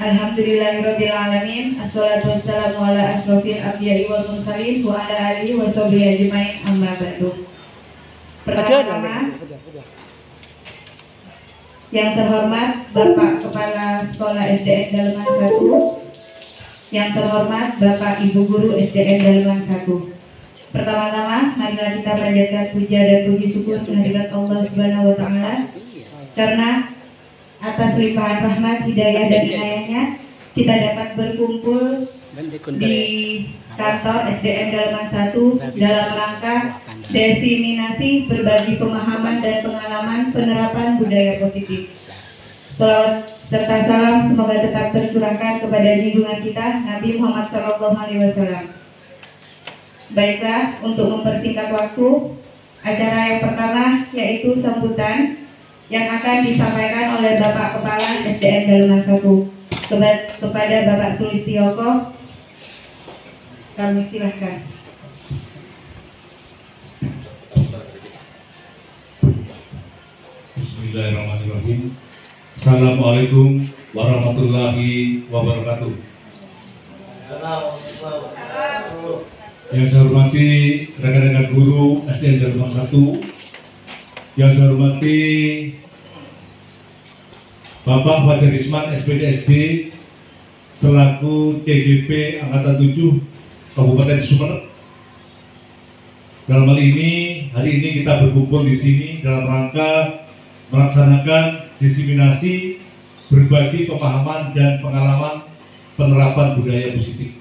Alhamdulillahirrabbilalamin. Assalatu wassalamu ala asrofil anbiya'i wal mursalin wa ala alihi wa sahbihi ajmain, amma ba'du. Pertama, yang terhormat Bapak Kepala Sekolah SDN Daleman 1, yang terhormat Bapak Ibu Guru SDN Daleman 1. Pertama-tama, marilah kita panjatkan puja dan puji syukur kehadirat Allah Subhanahu wa Ta'ala, karena atas limpahan rahmat, hidayah dan inayahnya kita dapat berkumpul di kantor SDN Daleman 1 dalam rangka diseminasi berbagi pemahaman dan pengalaman penerapan budaya positif. Salawat serta salam semoga tetap tercurahkan kepada junjungan kita Nabi Muhammad SAW. Baiklah, untuk mempersingkat waktu, acara yang pertama yaitu sambutan yang akan disampaikan oleh Bapak Kepala SDN Daleman 1 kepada Bapak Sulistiyoko. Kami silahkan. Bismillahirrahmanirrahim. Assalamualaikum warahmatullahi wabarakatuh. Yang saya hormati rekan-rekan guru SDN Daleman 1, yang saya hormati Bapak Fajarisman SPDSD selaku TGP Angkatan 7 Kabupaten Sumeneb. Dalam hal ini, hari ini kita berkumpul di sini dalam rangka melaksanakan diseminasi berbagi pemahaman dan pengalaman penerapan budaya positif.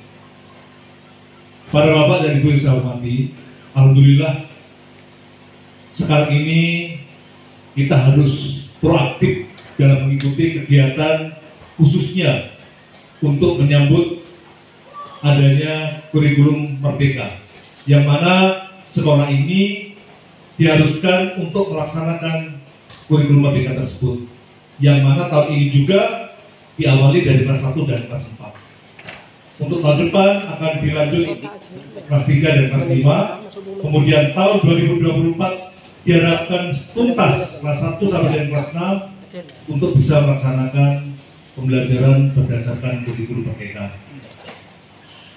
Para Bapak dan Ibu yang saya hormati, alhamdulillah sekarang ini kita harus proaktif dalam mengikuti kegiatan khususnya untuk menyambut adanya kurikulum merdeka, yang mana sekolah ini diharuskan untuk melaksanakan kurikulum merdeka tersebut, yang mana tahun ini juga diawali dari kelas 1 dan kelas 4. Untuk tahun depan akan dilanjut kelas 3 dan kelas 5, kemudian tahun 2024 diharapkan tuntas kelas 1 sampai dengan kelas 6 untuk bisa melaksanakan pembelajaran berdasarkan kurikulum merdeka.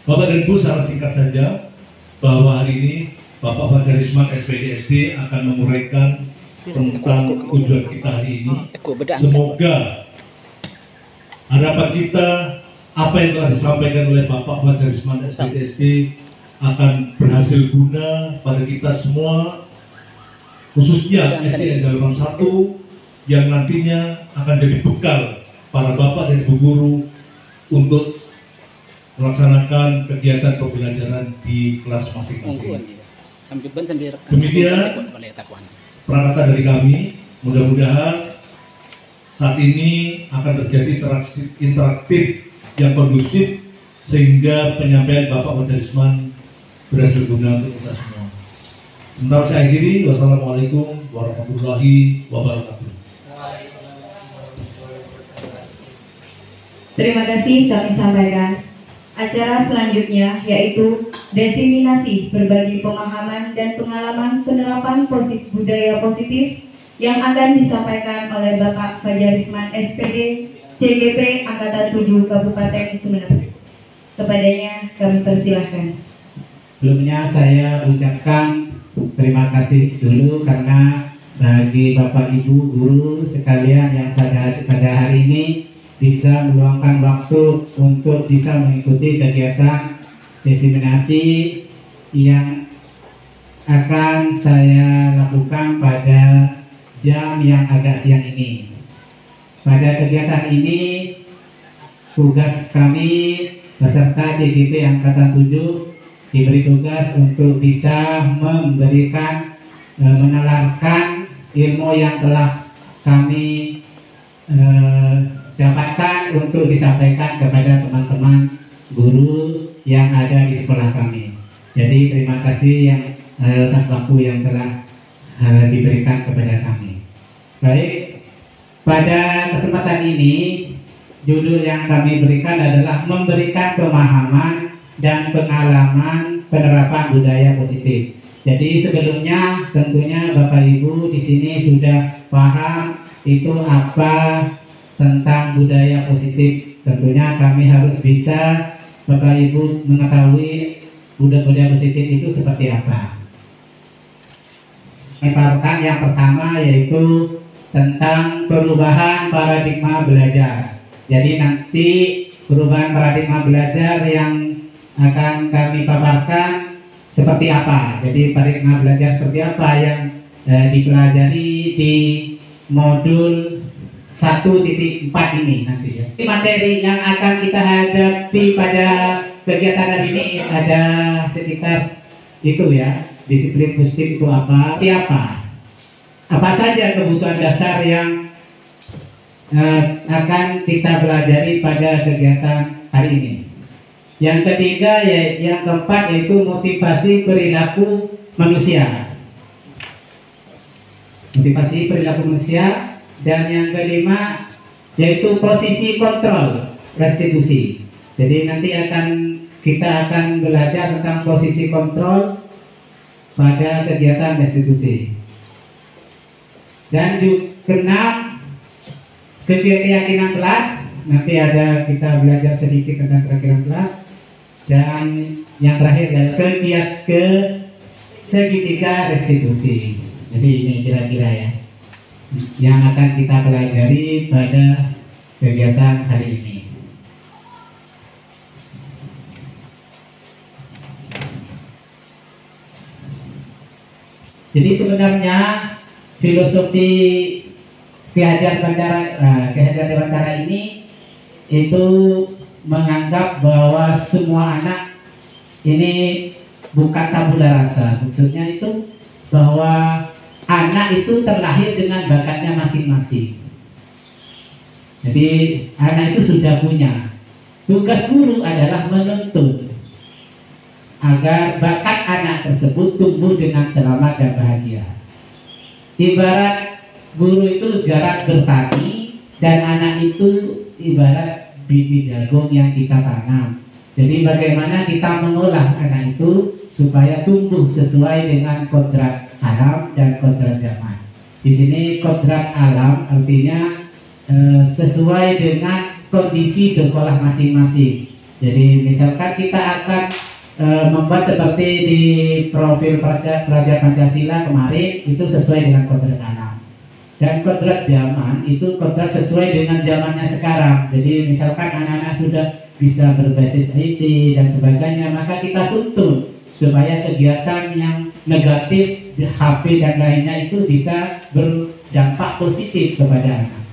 Bapak dan Ibu, secara singkat saja bahwa hari ini Bapak Fajarisman SPDSD akan menguraikan tentang tujuan kita hari ini. Semoga harapan kita, apa yang telah disampaikan oleh Bapak Fajarisman SPDSD akan berhasil guna pada kita semua, khususnya SDN Daleman 1 yang nantinya akan jadi bekal para Bapak dan Ibu guru untuk melaksanakan kegiatan pembelajaran di kelas masing-masing. Demikian perakatan dari kami. Mudah-mudahan saat ini akan terjadi interaksi interaktif yang kondusif sehingga penyampaian Bapak Fajarisman berhasil guna untuk kita semua. Sementara saya akhiri, wassalamualaikum warahmatullahi wabarakatuh. Terima kasih kami sampaikan. Acara selanjutnya yaitu diseminasi berbagi pemahaman dan pengalaman penerapan budaya positif yang akan disampaikan oleh Bapak Fajarisman SPD CGP Angkatan 7 Kabupaten Sumeneb. Kepadanya kami persilahkan. Sebelumnya saya ucapkan terima kasih dulu karena bagi Bapak Ibu guru sekalian yang pada hari ini bisa meluangkan waktu untuk bisa mengikuti kegiatan diseminasi yang akan saya lakukan pada jam yang agak siang ini. Pada kegiatan ini tugas kami peserta CGP Angkatan 7 diberi tugas untuk bisa memberikan menalarkan ilmu yang telah kami dapatkan untuk disampaikan kepada teman-teman guru yang ada di sekolah kami. Jadi terima kasih yang atas waktu yang telah diberikan kepada kami. Baik, pada kesempatan ini judul yang kami berikan adalah memberikan pemahaman dan pengalaman penerapan budaya positif. Jadi sebelumnya tentunya Bapak Ibu di sini sudah paham itu apa tentang budaya positif. Tentunya kami harus bisa Bapak Ibu mengetahui budaya positif itu seperti apa. Yang pertama yaitu tentang perubahan paradigma belajar. Jadi nanti perubahan paradigma belajar yang akan kami paparkan seperti apa. Jadi paradigma belajar seperti apa yang dipelajari di modul 1.4 ini nanti ya. Materi yang akan kita hadapi pada kegiatan hari ini ada sekitar itu ya. Disiplin positif itu apa? Seperti apa? Apa saja kebutuhan dasar yang akan kita pelajari pada kegiatan hari ini. Yang ketiga, yang keempat yaitu motivasi perilaku manusia. Motivasi perilaku manusia. Dan yang kelima yaitu posisi kontrol restitusi. Jadi nanti kita akan belajar tentang posisi kontrol pada kegiatan restitusi. Dan keenam keyakinan kelas. Nanti kita belajar sedikit tentang keyakinan kelas. Dan yang terakhir adalah segitiga restitusi. Jadi ini kira-kira ya yang akan kita pelajari pada kegiatan hari ini. Jadi sebenarnya filosofi Ki Hajar Dewantara ini itu menganggap bahwa semua anak ini bukan tabula rasa. Maksudnya itu bahwa anak itu terlahir dengan bakatnya masing-masing. Jadi anak itu sudah punya. Tugas guru adalah menuntun agar bakat anak tersebut tumbuh dengan selamat dan bahagia. Ibarat guru itu ibarat bertani dan anak itu ibarat biji jagung yang kita tanam. Jadi bagaimana kita mengolah anak itu supaya tumbuh sesuai dengan kodrat alam dan kodrat zaman. Di sini kodrat alam artinya sesuai dengan kondisi sekolah masing-masing. Jadi misalkan kita akan membuat seperti di profil pelajar Pancasila kemarin itu sesuai dengan kodrat alam. Dan kodrat zaman itu kodrat sesuai dengan zamannya sekarang. Jadi misalkan anak-anak sudah bisa berbasis IT dan sebagainya, maka kita tuntun supaya kegiatan yang negatif di HP dan lainnya itu bisa berdampak positif kepada anak.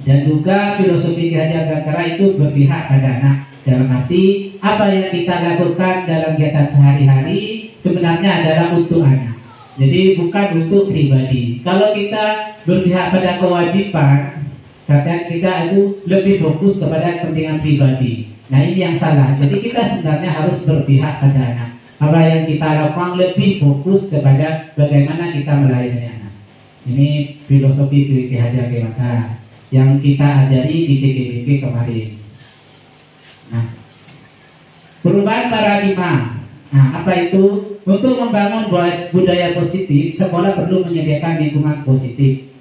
Dan juga filosofi Ki Hajar Dewantara itu berpihak pada anak. Dalam arti apa yang kita lakukan dalam kegiatan sehari-hari sebenarnya adalah untuk anak. Jadi bukan untuk pribadi. Kalau kita berpihak pada kewajiban, kadang kita itu lebih fokus kepada kepentingan pribadi. Nah ini yang salah. Jadi kita sebenarnya harus berpihak pada anak. Apa yang kita lakukan lebih fokus kepada bagaimana kita melayani anak. Ini filosofi Ki Hajar Dewantara yang kita ajari di TGBP kemarin. Nah, perubahan paradigma. Nah, apa itu? Untuk membangun budaya positif, sekolah perlu menyediakan lingkungan positif.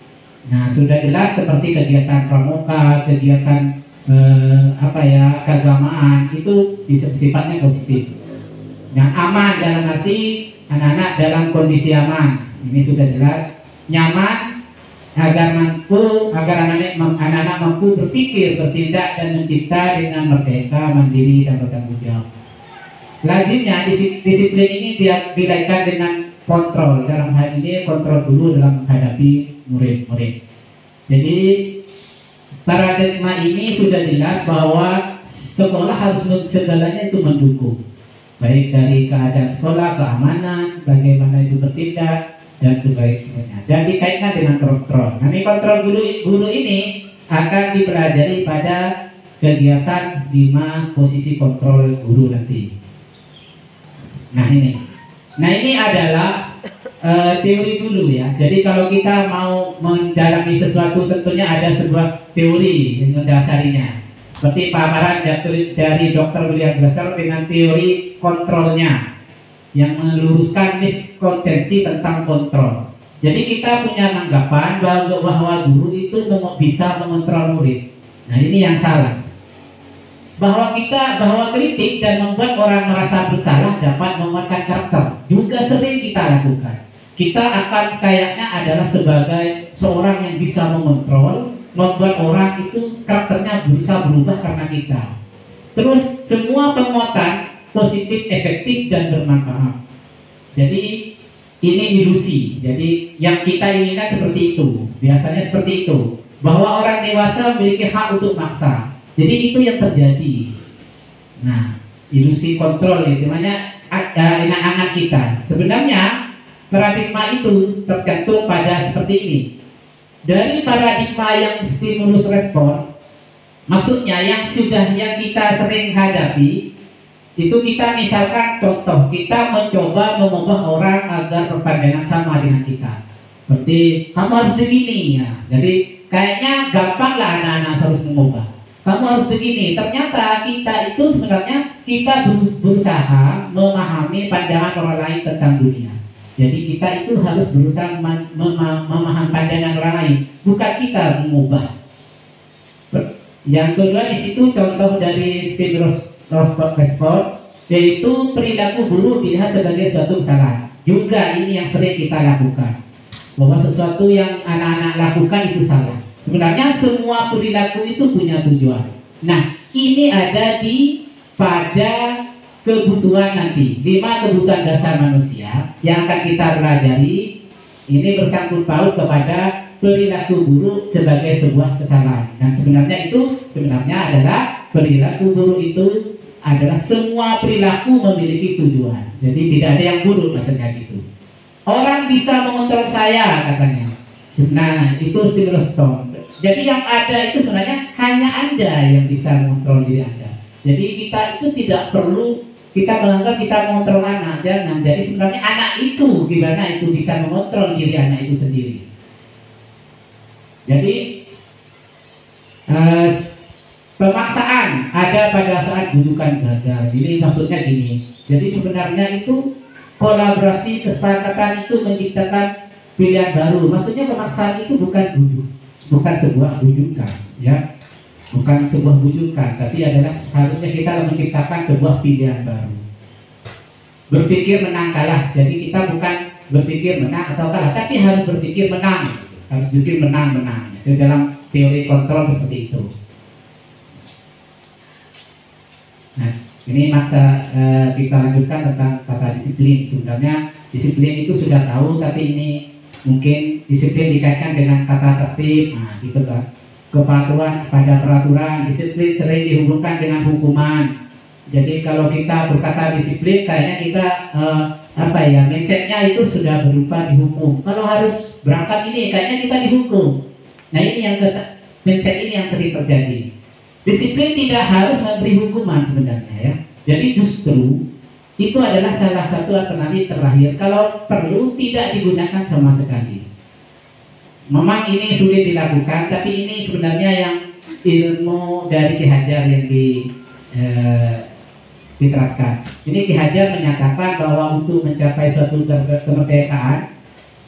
Nah, sudah jelas seperti kegiatan pramuka, kegiatan keagamaan itu sifatnya positif. Yang aman dalam arti anak-anak dalam kondisi aman, ini sudah jelas. Nyaman agar anak-anak mampu berpikir, bertindak dan mencipta dengan merdeka, mandiri dan bertanggung jawab. Lazimnya disiplin ini dikaitkan dengan kontrol, dalam hal ini kontrol dulu dalam menghadapi murid-murid. Jadi paradigma ini sudah jelas bahwa sekolah harus segalanya itu mendukung, baik dari keadaan sekolah, keamanan, bagaimana itu bertindak dan sebagainya, dan dikaitkan dengan kontrol. Nah, ini kontrol guru ini akan dipelajari pada kegiatan 5 posisi kontrol guru nanti. Nah ini adalah teori dulu ya. Jadi kalau kita mau mendalami sesuatu tentunya ada sebuah teori yang mendasarinya. Seperti paparan dari Dr. William Glasser dengan teori kontrolnya yang meluruskan miskonsepsi tentang kontrol. Jadi kita punya anggapan bahwa guru itu bisa mengontrol murid. Nah, ini yang salah. Bahwa kritik dan membuat orang merasa bersalah dapat menguatkan karakter juga sering kita lakukan. Kita akan kayaknya adalah sebagai seorang yang bisa mengontrol, membuat orang itu karakternya bisa berubah karena kita. Terus semua penguatan positif, efektif dan bermanfaat. Jadi ini ilusi. Jadi yang kita inginkan seperti itu. Biasanya seperti itu. Bahwa orang dewasa memiliki hak untuk maksa. Jadi itu yang terjadi. Nah, ilusi kontrol itu namanya anak-anak kita. Sebenarnya paradigma itu tergantung pada seperti ini. Dari paradigma yang stimulus respon, maksudnya yang kita sering hadapi, itu kita misalkan contoh, kita mencoba mengubah orang agar berpandangan sama dengan kita. Seperti kamu harus begini ya. Jadi kayaknya gampang lah anak-anak harus mengubah. Kamu harus begini. Ternyata kita itu sebenarnya kita berusaha memahami pandangan orang lain tentang dunia. Jadi kita itu harus berusaha memahami pandangan orang lain, bukan kita mengubah. Yang kedua di situ contoh dari stimulus respon, yaitu perilaku buruk dilihat sebagai suatu kesalahan. Juga ini yang sering kita lakukan, bahwa sesuatu yang anak-anak lakukan itu salah. Sebenarnya semua perilaku itu punya tujuan. Nah, ini ada pada kebutuhan nanti, 5 kebutuhan dasar manusia yang akan kita pelajari. Ini bersangkut paut kepada perilaku buruk sebagai sebuah kesalahan. Dan sebenarnya adalah perilaku buruk itu adalah semua perilaku memiliki tujuan. Jadi tidak ada yang buruk maksudnya gitu. Orang bisa mengontrol saya katanya. Sebenarnya itu stimulus respon. Jadi yang ada itu sebenarnya hanya Anda yang bisa mengontrol diri Anda. Jadi kita itu tidak perlu kita menganggap kita mengontrol anak, jangan. Jadi sebenarnya anak itu gimana itu bisa mengontrol diri anak itu sendiri. Jadi pemaksaan ada pada saat bujukan gagal. Ini maksudnya gini. Jadi sebenarnya itu kolaborasi kesepakatan itu menciptakan pilihan baru. Maksudnya pemaksaan itu bukan sebuah bujukan, ya. Bukan sebuah bujukan, tapi adalah harusnya kita menciptakan sebuah pilihan baru. Berpikir menang kalah. Jadi kita bukan berpikir menang atau kalah, tapi harus berpikir menang. Harus berpikir menang. Itu dalam teori kontrol seperti itu. Nah, ini maksa kita lanjutkan tentang kata disiplin. Sebenarnya disiplin itu sudah tahu, tapi ini mungkin disiplin dikaitkan dengan kata tertib. Nah, gitu kan. Kepatuhan pada peraturan, disiplin sering dihubungkan dengan hukuman. Jadi kalau kita berkata disiplin, kayaknya kita mindsetnya itu sudah berupa dihukum. Kalau harus berangkat ini, kayaknya kita dihukum. Nah ini yang mindset ini yang sering terjadi. Disiplin tidak harus memberi hukuman sebenarnya ya. Jadi justru itu adalah salah satu alternatif terakhir. Kalau perlu tidak digunakan sama sekali. Memang ini sulit dilakukan, tapi ini sebenarnya yang ilmu dari Ki Hajar yang diterapkan. Ini Ki Hajar menyatakan bahwa untuk mencapai suatu kemerdekaan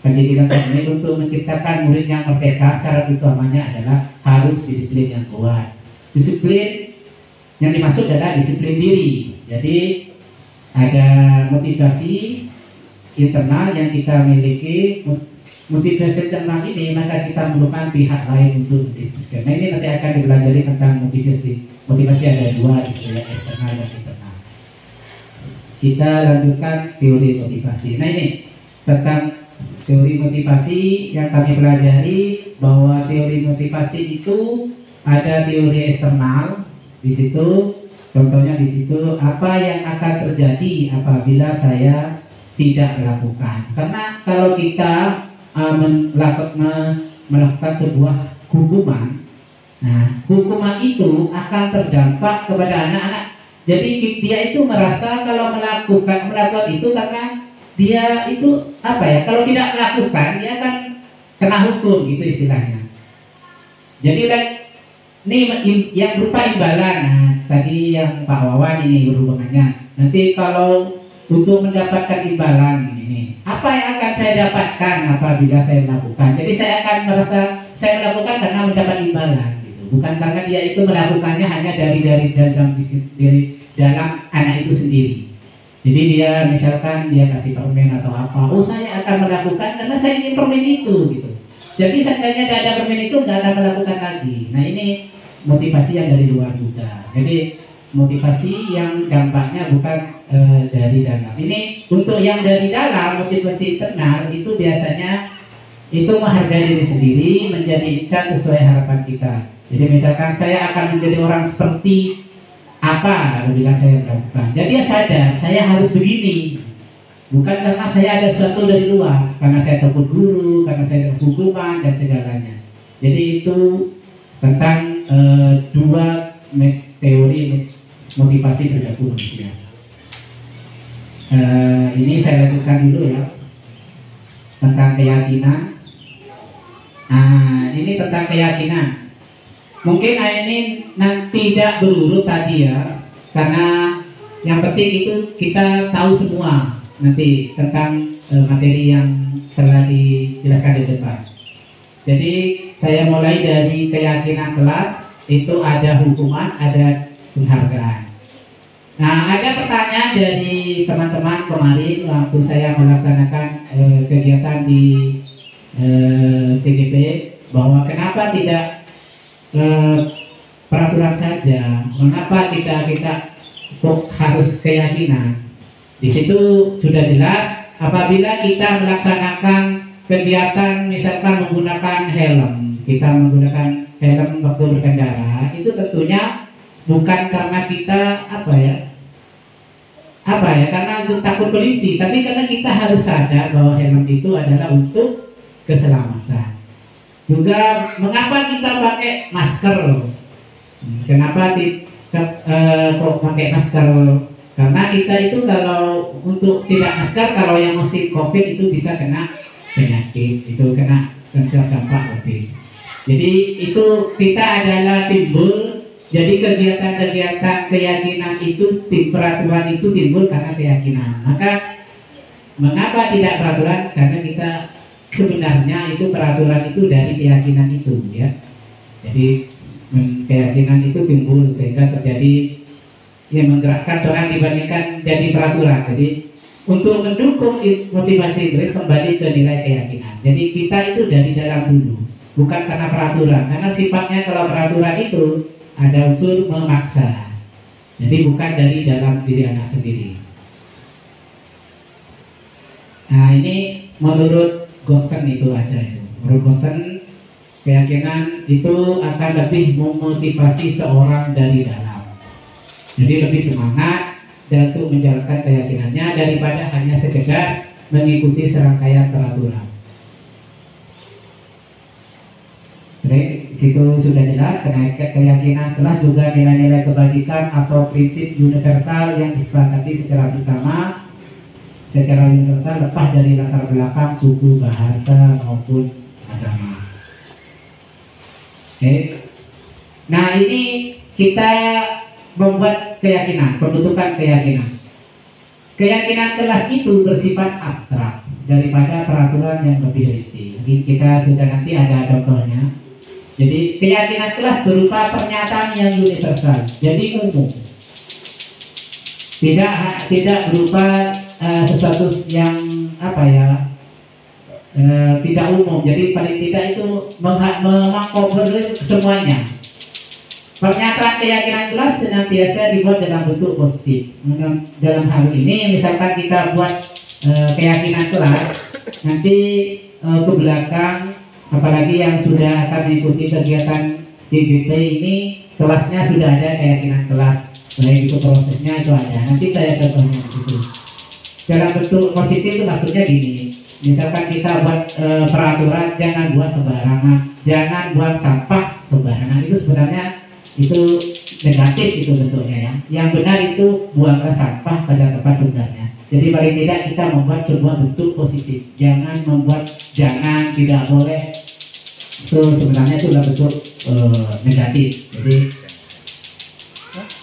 pendidikan formal untuk menciptakan murid yang merdeka, syarat utamanya adalah harus disiplin yang kuat. Disiplin yang dimaksud adalah disiplin diri. Jadi ada motivasi internal yang kita miliki. Motivasi internal ini maka kita memerlukan pihak lain untuk mendisiplinkan. Nah, ini nanti akan dipelajari tentang motivasi. Motivasi ada dua, eksternal dan internal. Kita lanjutkan teori motivasi. Nah, ini tentang teori motivasi yang kami pelajari, bahwa teori motivasi itu ada teori eksternal. Di situ contohnya, di situ apa yang akan terjadi apabila saya tidak melakukan. Karena kalau kita melakukan sebuah hukuman, nah hukuman itu akan terdampak kepada anak-anak. Jadi dia itu merasa kalau melakukan itu karena dia itu apa ya, kalau tidak melakukan dia akan kena hukum, gitu istilahnya. Jadi ini yang berupa imbalan. Nah, tadi yang Pak Wawan ini berhubungannya. Nanti kalau untuk mendapatkan imbalan ini, apa yang akan saya dapatkan apabila saya melakukan? Jadi saya akan merasa saya melakukan karena mendapat imbalan, gitu. Bukan karena dia itu melakukannya hanya dari dalam anak itu sendiri. Jadi dia misalkan dia kasih permen atau apa, oh saya akan melakukan karena saya ingin permen itu, gitu. Jadi seandainya tidak ada permen itu nggak akan melakukan lagi. Nah, ini motivasi yang dari luar juga. Jadi motivasi yang dampaknya bukan dari dalam. Ini untuk yang dari dalam, motivasi internal itu biasanya itu menghargai diri sendiri, menjadi insan sesuai harapan kita. Jadi misalkan saya akan menjadi orang seperti apa apabila saya melakukan. Jadi dia sadar saya harus begini. Bukan karena saya ada sesuatu dari luar, karena saya takut guru, karena saya hukuman dan segalanya. Jadi itu tentang dua teori motivasi perilaku manusia. Ini saya lanjutkan dulu ya, tentang keyakinan. Ini tentang keyakinan. Mungkin ini nanti tidak berurut tadi ya, karena yang penting itu kita tahu semua nanti tentang materi yang telah dijelaskan di depan. Jadi saya mulai dari keyakinan kelas, itu ada hukuman, ada penghargaan. Nah, ada pertanyaan dari teman-teman kemarin waktu saya melaksanakan kegiatan di TGP, bahwa kenapa tidak peraturan saja, mengapa kita kok harus keyakinan? Di situ sudah jelas, apabila kita melaksanakan kegiatan misalkan menggunakan helm, kita menggunakan helm waktu berkendara, itu tentunya bukan karena kita karena untuk takut polisi, tapi karena kita harus sadar bahwa helm itu adalah untuk keselamatan. Juga mengapa kita pakai masker? Kenapa kok pakai masker? Karena kita itu kalau untuk tidak masker, kalau yang masih COVID itu bisa kena penyakit, itu kena dampak COVID. Jadi itu kita adalah timbul. Jadi kegiatan-kegiatan keyakinan itu, peraturan itu timbul karena keyakinan. Maka mengapa tidak peraturan? Karena kita sebenarnya itu peraturan itu dari keyakinan itu, ya. Jadi keyakinan itu timbul sehingga terjadi yang menggerakkan seorang dibandingkan jadi peraturan. Jadi untuk mendukung motivasi Inggris kembali ke nilai keyakinan. Jadi kita itu dari dalam dulu, bukan karena peraturan. Karena sifatnya kalau peraturan itu ada unsur memaksa. Jadi bukan dari dalam diri anak sendiri. Nah, ini menurut Gosen itu ada itu. Menurut Gosen, keyakinan itu akan lebih memotivasi seorang dari dalam. Jadi lebih semangat dan untuk menjalankan keyakinannya daripada hanya sekedar mengikuti serangkaian peraturan. Jadi situ sudah jelas, karena keyakinan telah juga nilai-nilai kebajikan atau prinsip universal yang disepakati secara bersama, secara universal lepas dari latar belakang suku, bahasa maupun agama. Oke. Nah, ini kita membuat keyakinan, pembentukan keyakinan. keyakinan kelas itu bersifat abstrak daripada peraturan yang lebih rinci. Jadi kita sudah nanti ada contohnya. Jadi keyakinan kelas berupa pernyataan yang universal, jadi umum. Tidak berupa sesuatu yang apa ya, tidak umum. Jadi paling tidak itu mengakomodir semuanya. Pernyataan keyakinan kelas senantiasa dibuat dalam bentuk positif. Dalam hal ini, misalkan kita buat keyakinan kelas, nanti ke belakang, apalagi yang sudah akan mengikuti kegiatan DGP ini, kelasnya sudah ada keyakinan kelas, baik itu prosesnya itu ada. Nanti saya contohnya di situ. Dalam bentuk positif itu maksudnya gini. Misalkan kita buat peraturan jangan buat sembarangan, jangan buat sampah sembarangan. Itu sebenarnya itu negatif itu bentuknya ya. Yang benar itu buanglah sampah pada tempat sumbernya. Jadi paling tidak kita membuat sebuah bentuk positif. Jangan membuat jangan, tidak boleh. Itu sebenarnya itu adalah bentuk negatif. Jadi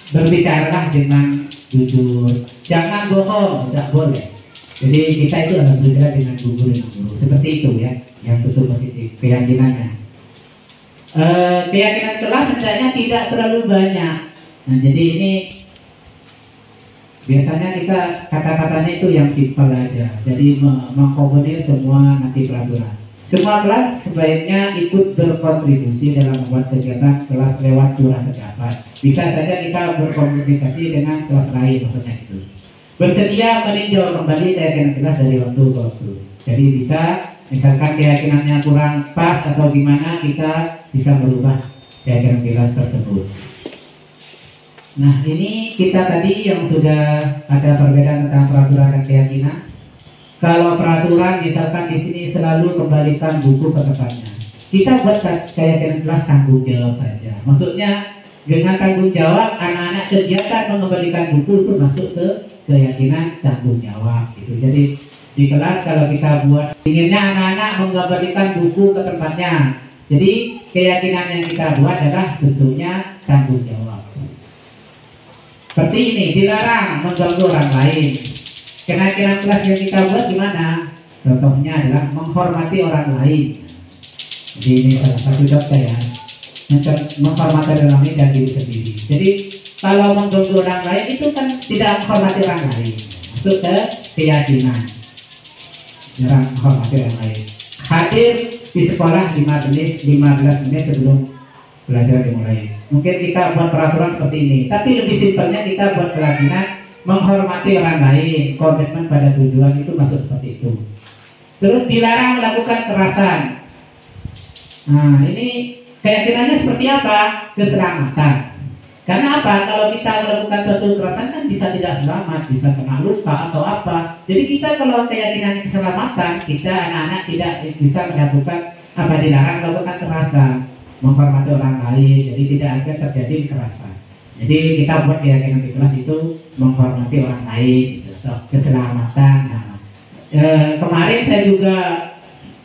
berbicaralah dengan jujur. Jangan bohong, tidak boleh. Jadi kita itu harus berbicara dengan jujur. Seperti itu ya, yang bentuk positif keyakinannya. Keyakinan kelas hendaknya tidak terlalu banyak. Nah, jadi ini biasanya kita kata-katanya itu yang simpel aja. Jadi mengakomodir semua nanti peraturan. Semua kelas sebaiknya ikut berkontribusi dalam membuat kegiatan kelas lewat curah pendapat. Bisa saja kita berkomunikasi dengan kelas lain, maksudnya itu. Bersedia meninjau kembali keyakinan kelas dari waktu ke waktu. Jadi bisa, misalkan keyakinannya kurang pas atau gimana, kita bisa merubah keyakinan kelas tersebut. Nah, ini kita tadi yang sudah ada perbedaan tentang peraturan dan keyakinan. Kalau peraturan misalkan di sini selalu kembalikan buku ke tempatnya. Kita buat keyakinan kelas tanggung jawab saja. Maksudnya dengan tanggung jawab anak-anak kegiatan mengembalikan buku itu masuk ke keyakinan tanggung jawab gitu. Jadi di kelas kalau kita buat inginnya anak-anak mengembalikan buku ke tempatnya. Jadi keyakinan yang kita buat adalah bentuknya tanggung jawab. Seperti ini, dilarang mengganggu orang lain. Keyakinan kelas yang kita buat gimana? Contohnya adalah menghormati orang lain. Jadi ini salah satu contoh ya. Menghormati orang lain dan diri sendiri. Jadi kalau mengganggu orang lain itu kan tidak menghormati orang lain. Masuk ke keyakinan. Jarang menghormati orang lain. Hadir di sekolah di majelis 15 menit sebelum pelajaran dimulai. Mungkin kita buat peraturan seperti ini, tapi lebih simpelnya kita buat keyakinan menghormati orang lain, komitmen pada tujuan itu masuk seperti itu. Terus dilarang melakukan kekerasan. Nah, ini keyakinannya seperti apa? Keselamatan. Karena apa? Kalau kita melakukan suatu kekerasan kan bisa tidak selamat, bisa kena luka atau apa. Jadi kita kalau keyakinan keselamatan, kita anak-anak tidak bisa melakukan apa, dilarang melakukan kekerasan, menghormati orang lain, jadi tidak akan terjadi kekerasan. Jadi kita buat keyakinan di kelas itu menghormati orang lain, gitu, keselamatan. Nah, kemarin saya juga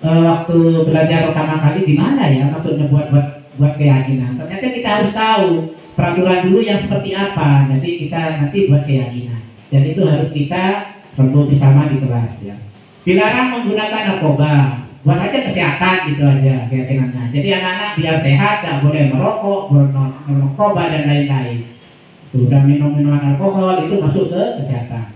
waktu belajar pertama kali di mana ya maksudnya buat keyakinan. Ternyata kita harus tahu peraturan dulu yang seperti apa. Jadi kita nanti buat keyakinan. Dan itu harus kita perlu bersama di kelas ya. Dilarang menggunakan narkoba. Buat aja kesehatan gitu aja keyakinannya. Jadi anak-anak biar sehat, tidak boleh merokok, narkoba dan lain-lain. Sudah minum-minuman alkohol itu masuk ke kesehatan.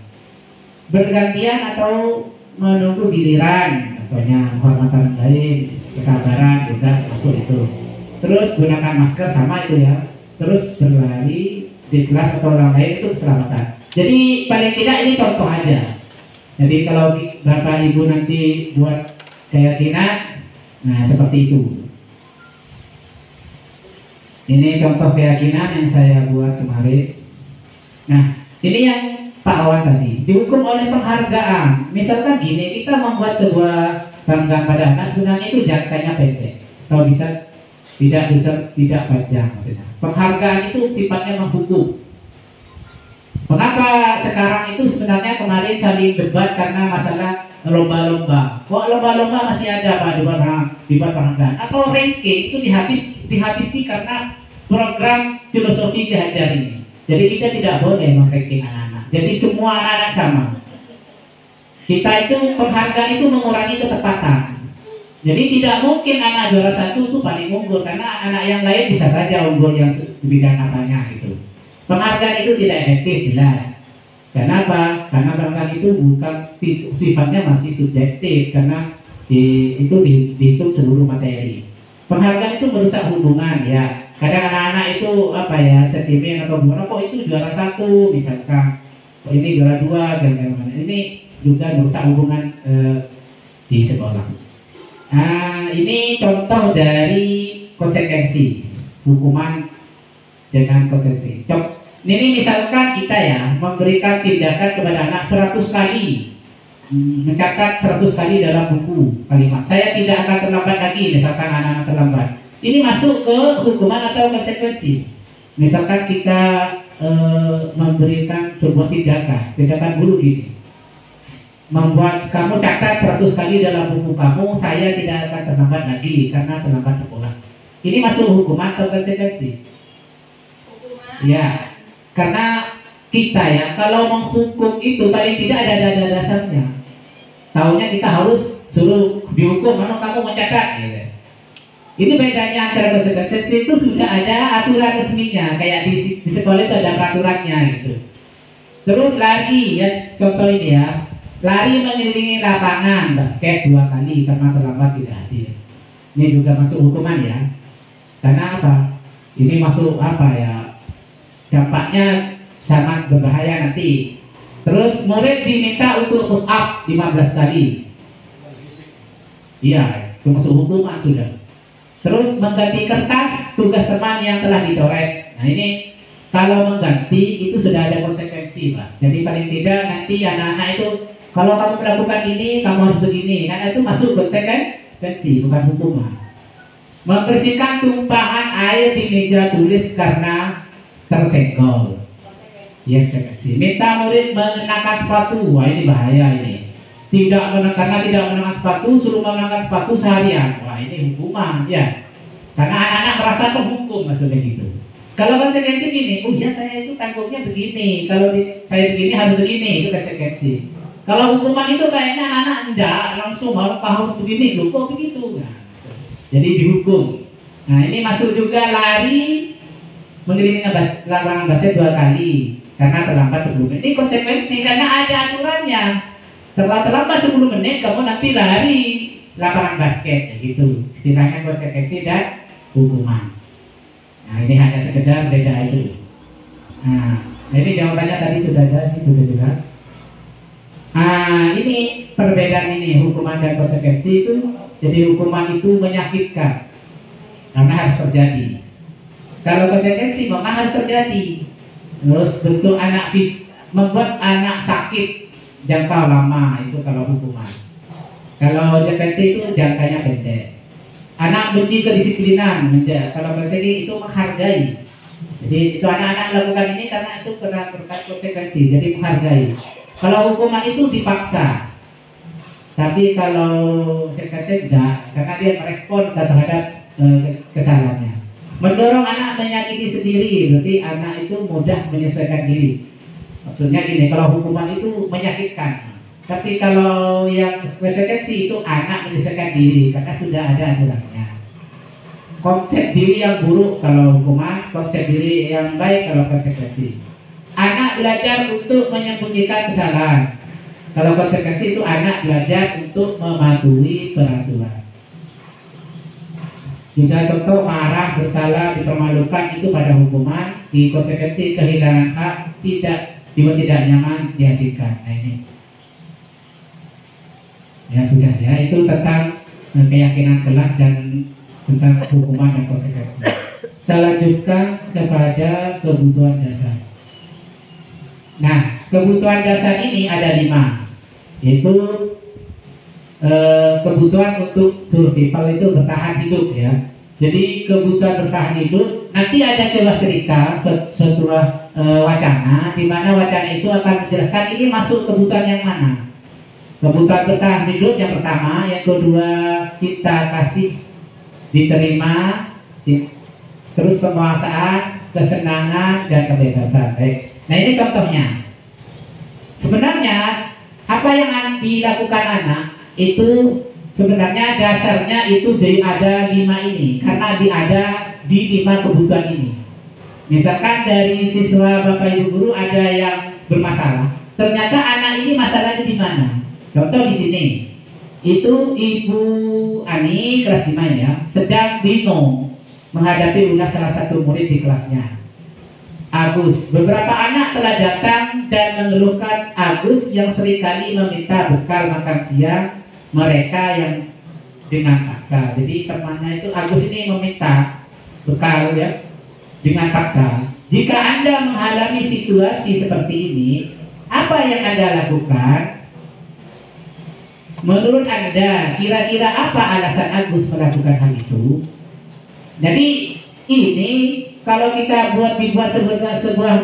Bergantian atau menunggu giliran, contohnya penghormatan lain, kesabaran juga masuk itu. Terus gunakan masker sama itu ya. Terus berlari di kelas atau orang lain itu keselamatan. Jadi paling tidak ini contoh aja. Jadi kalau Bapak Ibu nanti buat keyakinan, nah seperti itu. Ini contoh keyakinan yang saya buat kemarin. Nah, ini yang Pak Awan tadi dihukum oleh penghargaan. Misalkan gini, kita membuat sebuah penghargaan pada anak, sebenarnya itu jangkanya pendek. Kalau bisa tidak panjang maksudnya. Penghargaan itu sifatnya menghukum. Mengapa sekarang itu sebenarnya kemarin saling debat karena masalah lomba-lomba. Kok lomba-lomba masih ada Pak di penghargaan? Atau ranking itu dihabisi karena program filosofi Ki Hajar ini. Jadi kita tidak boleh mengranking anak-anak. Jadi semua anak-anak sama. Kita itu penghargaan itu mengurangi ketepatan. Jadi tidak mungkin anak juara 1 itu paling unggul, karena anak yang lain bisa saja unggul yang di bidang apanya gitu. Penghargaan itu tidak efektif, jelas. Kenapa? Karena penghargaan itu bukan sifatnya masih subjektif, karena itu dihitung seluruh materi. Penghargaan itu merusak hubungan ya. Kadang anak-anak itu apa ya, sentimen atau gimana, kok itu juara 1 misalkan, kok ini juara 2 dan gimana. Ini juga merusak hubungan di sekolah. Ini contoh dari konsekuensi hukuman dengan konsekuensi. Ini misalkan kita ya memberikan tindakan kepada anak 100 kali, mencatat 100 kali dalam buku kalimat, saya tidak akan terlambat lagi, misalkan anak-anak terlambat. Ini masuk ke hukuman atau konsekuensi. Misalkan kita memberikan sebuah tindakan guru gini, membuat kamu catat 100 kali dalam buku kamu, saya tidak akan terlambat lagi karena terlambat sekolah. Ini masuk hukuman atau konsekuensi? Ya, karena kita ya kalau menghukum itu paling tidak ada dasarnya. Tahunya kita harus suruh dihukum, mana kamu mencatat gitu. Ini bedanya antara konsekuensi, itu sudah ada aturan resminya, kayak di sekolah itu ada peraturannya gitu. Terus lagi ya, contoh ini ya, lari mengelilingi lapangan basket 2 kali karena terlambat tidak hadir. Ini juga masuk hukuman ya. Karena apa? Ini masuk apa ya? Dampaknya sangat berbahaya nanti. Terus murid diminta untuk push up 15 kali. Iya, itu masuk hukuman sudah. Terus mengganti kertas tugas teman yang telah dicoret. Nah ini kalau mengganti itu sudah ada konsekuensi, Pak. Jadi paling tidak nanti anak-anak itu kalau kamu melakukan ini kamu harus begini. Karena itu masuk konsekuensi, bukan hukuman. Membersihkan tumpahan air di meja tulis karena tersenggol. Ya, konsekuensi. Minta murid mengenakan sepatu. Wah ini bahaya ini. Karena tidak mengenakan sepatu, suruh mengenakan sepatu seharian. Wah ini hukuman ya. Karena anak-anak merasa terhukum maksudnya gitu. Kalau konsekuensi gini, oh ya saya itu tanggungnya begini. Kalau saya begini harus begini, itu konsekuensi. Kalau hukuman itu kayaknya anak tidak langsung harus begini, loh kok begitu. Nah, jadi dihukum. Nah ini masuk juga lari mengelilingi lapangan basket 2 kali karena terlambat sebelumnya. Ini konsekuensi karena ada aturannya. Terlambat 10 menit kamu nanti lari lapangan basket, ya gitu. Istilahnya konsekuensi dan hukuman. Nah ini hanya sekedar beda itu. Nah ini jawabannya tadi sudah ada, ini sudah jelas. Ini perbedaan ini hukuman dan konsekuensi itu. Jadi hukuman itu menyakitkan karena harus terjadi. Kalau konsekuensi memang harus terjadi. Terus bentuk membuat anak sakit jangka lama, itu kalau hukuman. Kalau konsekuensi itu jangkanya pendek. Anak benci kedisiplinan, kalau konsekuensi itu menghargai. Jadi itu anak-anak melakukan ini karena itu karena berkat konsekuensi, jadi menghargai. Kalau hukuman itu dipaksa. Tapi kalau konsekuensi tidak, karena dia merespon terhadap kesalahannya. Mendorong anak menyakiti sendiri, berarti anak itu mudah menyesuaikan diri. Maksudnya gini, kalau hukuman itu menyakitkan. Tapi kalau yang konsekuensi itu anak menyesuaikan diri, karena sudah ada aturannya. Konsep diri yang buruk kalau hukuman, konsep diri yang baik kalau konsekuensi. Anak belajar untuk menyembunyikan kesalahan. Kalau konsekuensi itu anak belajar untuk mematuhi peraturan. Juga contoh marah, bersalah, dipermalukan itu pada hukuman. Di konsekuensi kehilangan hak, tidak nyaman dihasilkan. Nah ini ya sudah ya, itu tentang keyakinan kelas dan tentang hukuman dan konsekuensi. Kita lanjutkan kepada kebutuhan dasar. Nah, kebutuhan dasar ini ada 5, yaitu kebutuhan untuk survival, itu bertahan hidup ya. Jadi kebutuhan bertahan hidup nanti ada coba cerita setelah wacana, di mana wacana itu akan menjelaskan ini masuk kebutuhan yang mana. Kebutuhan bertahan hidup yang pertama, yang kedua kita kasih, diterima, terus penguasaan, kesenangan, dan kebebasan. Baik. Nah, ini contohnya. Sebenarnya apa yang dilakukan anak itu sebenarnya dasarnya itu ada 5 ini, karena ada di 5 kebutuhan ini. Misalkan dari siswa Bapak Ibu guru ada yang bermasalah, ternyata anak ini masalahnya di mana? Contoh di sini, itu Ibu Ani kelas 5 ya, sedang bingung menghadapi ulas salah satu murid di kelasnya. Agus, beberapa anak telah datang dan mengeluhkan Agus yang seringkali meminta bekal makan siang mereka yang dengan paksa. Jadi temannya itu Agus ini meminta bekal ya dengan paksa. Jika Anda mengalami situasi seperti ini, apa yang Anda lakukan? Menurut Anda, kira-kira apa alasan Agus melakukan hal itu? Jadi ini kalau kita dibuat sebuah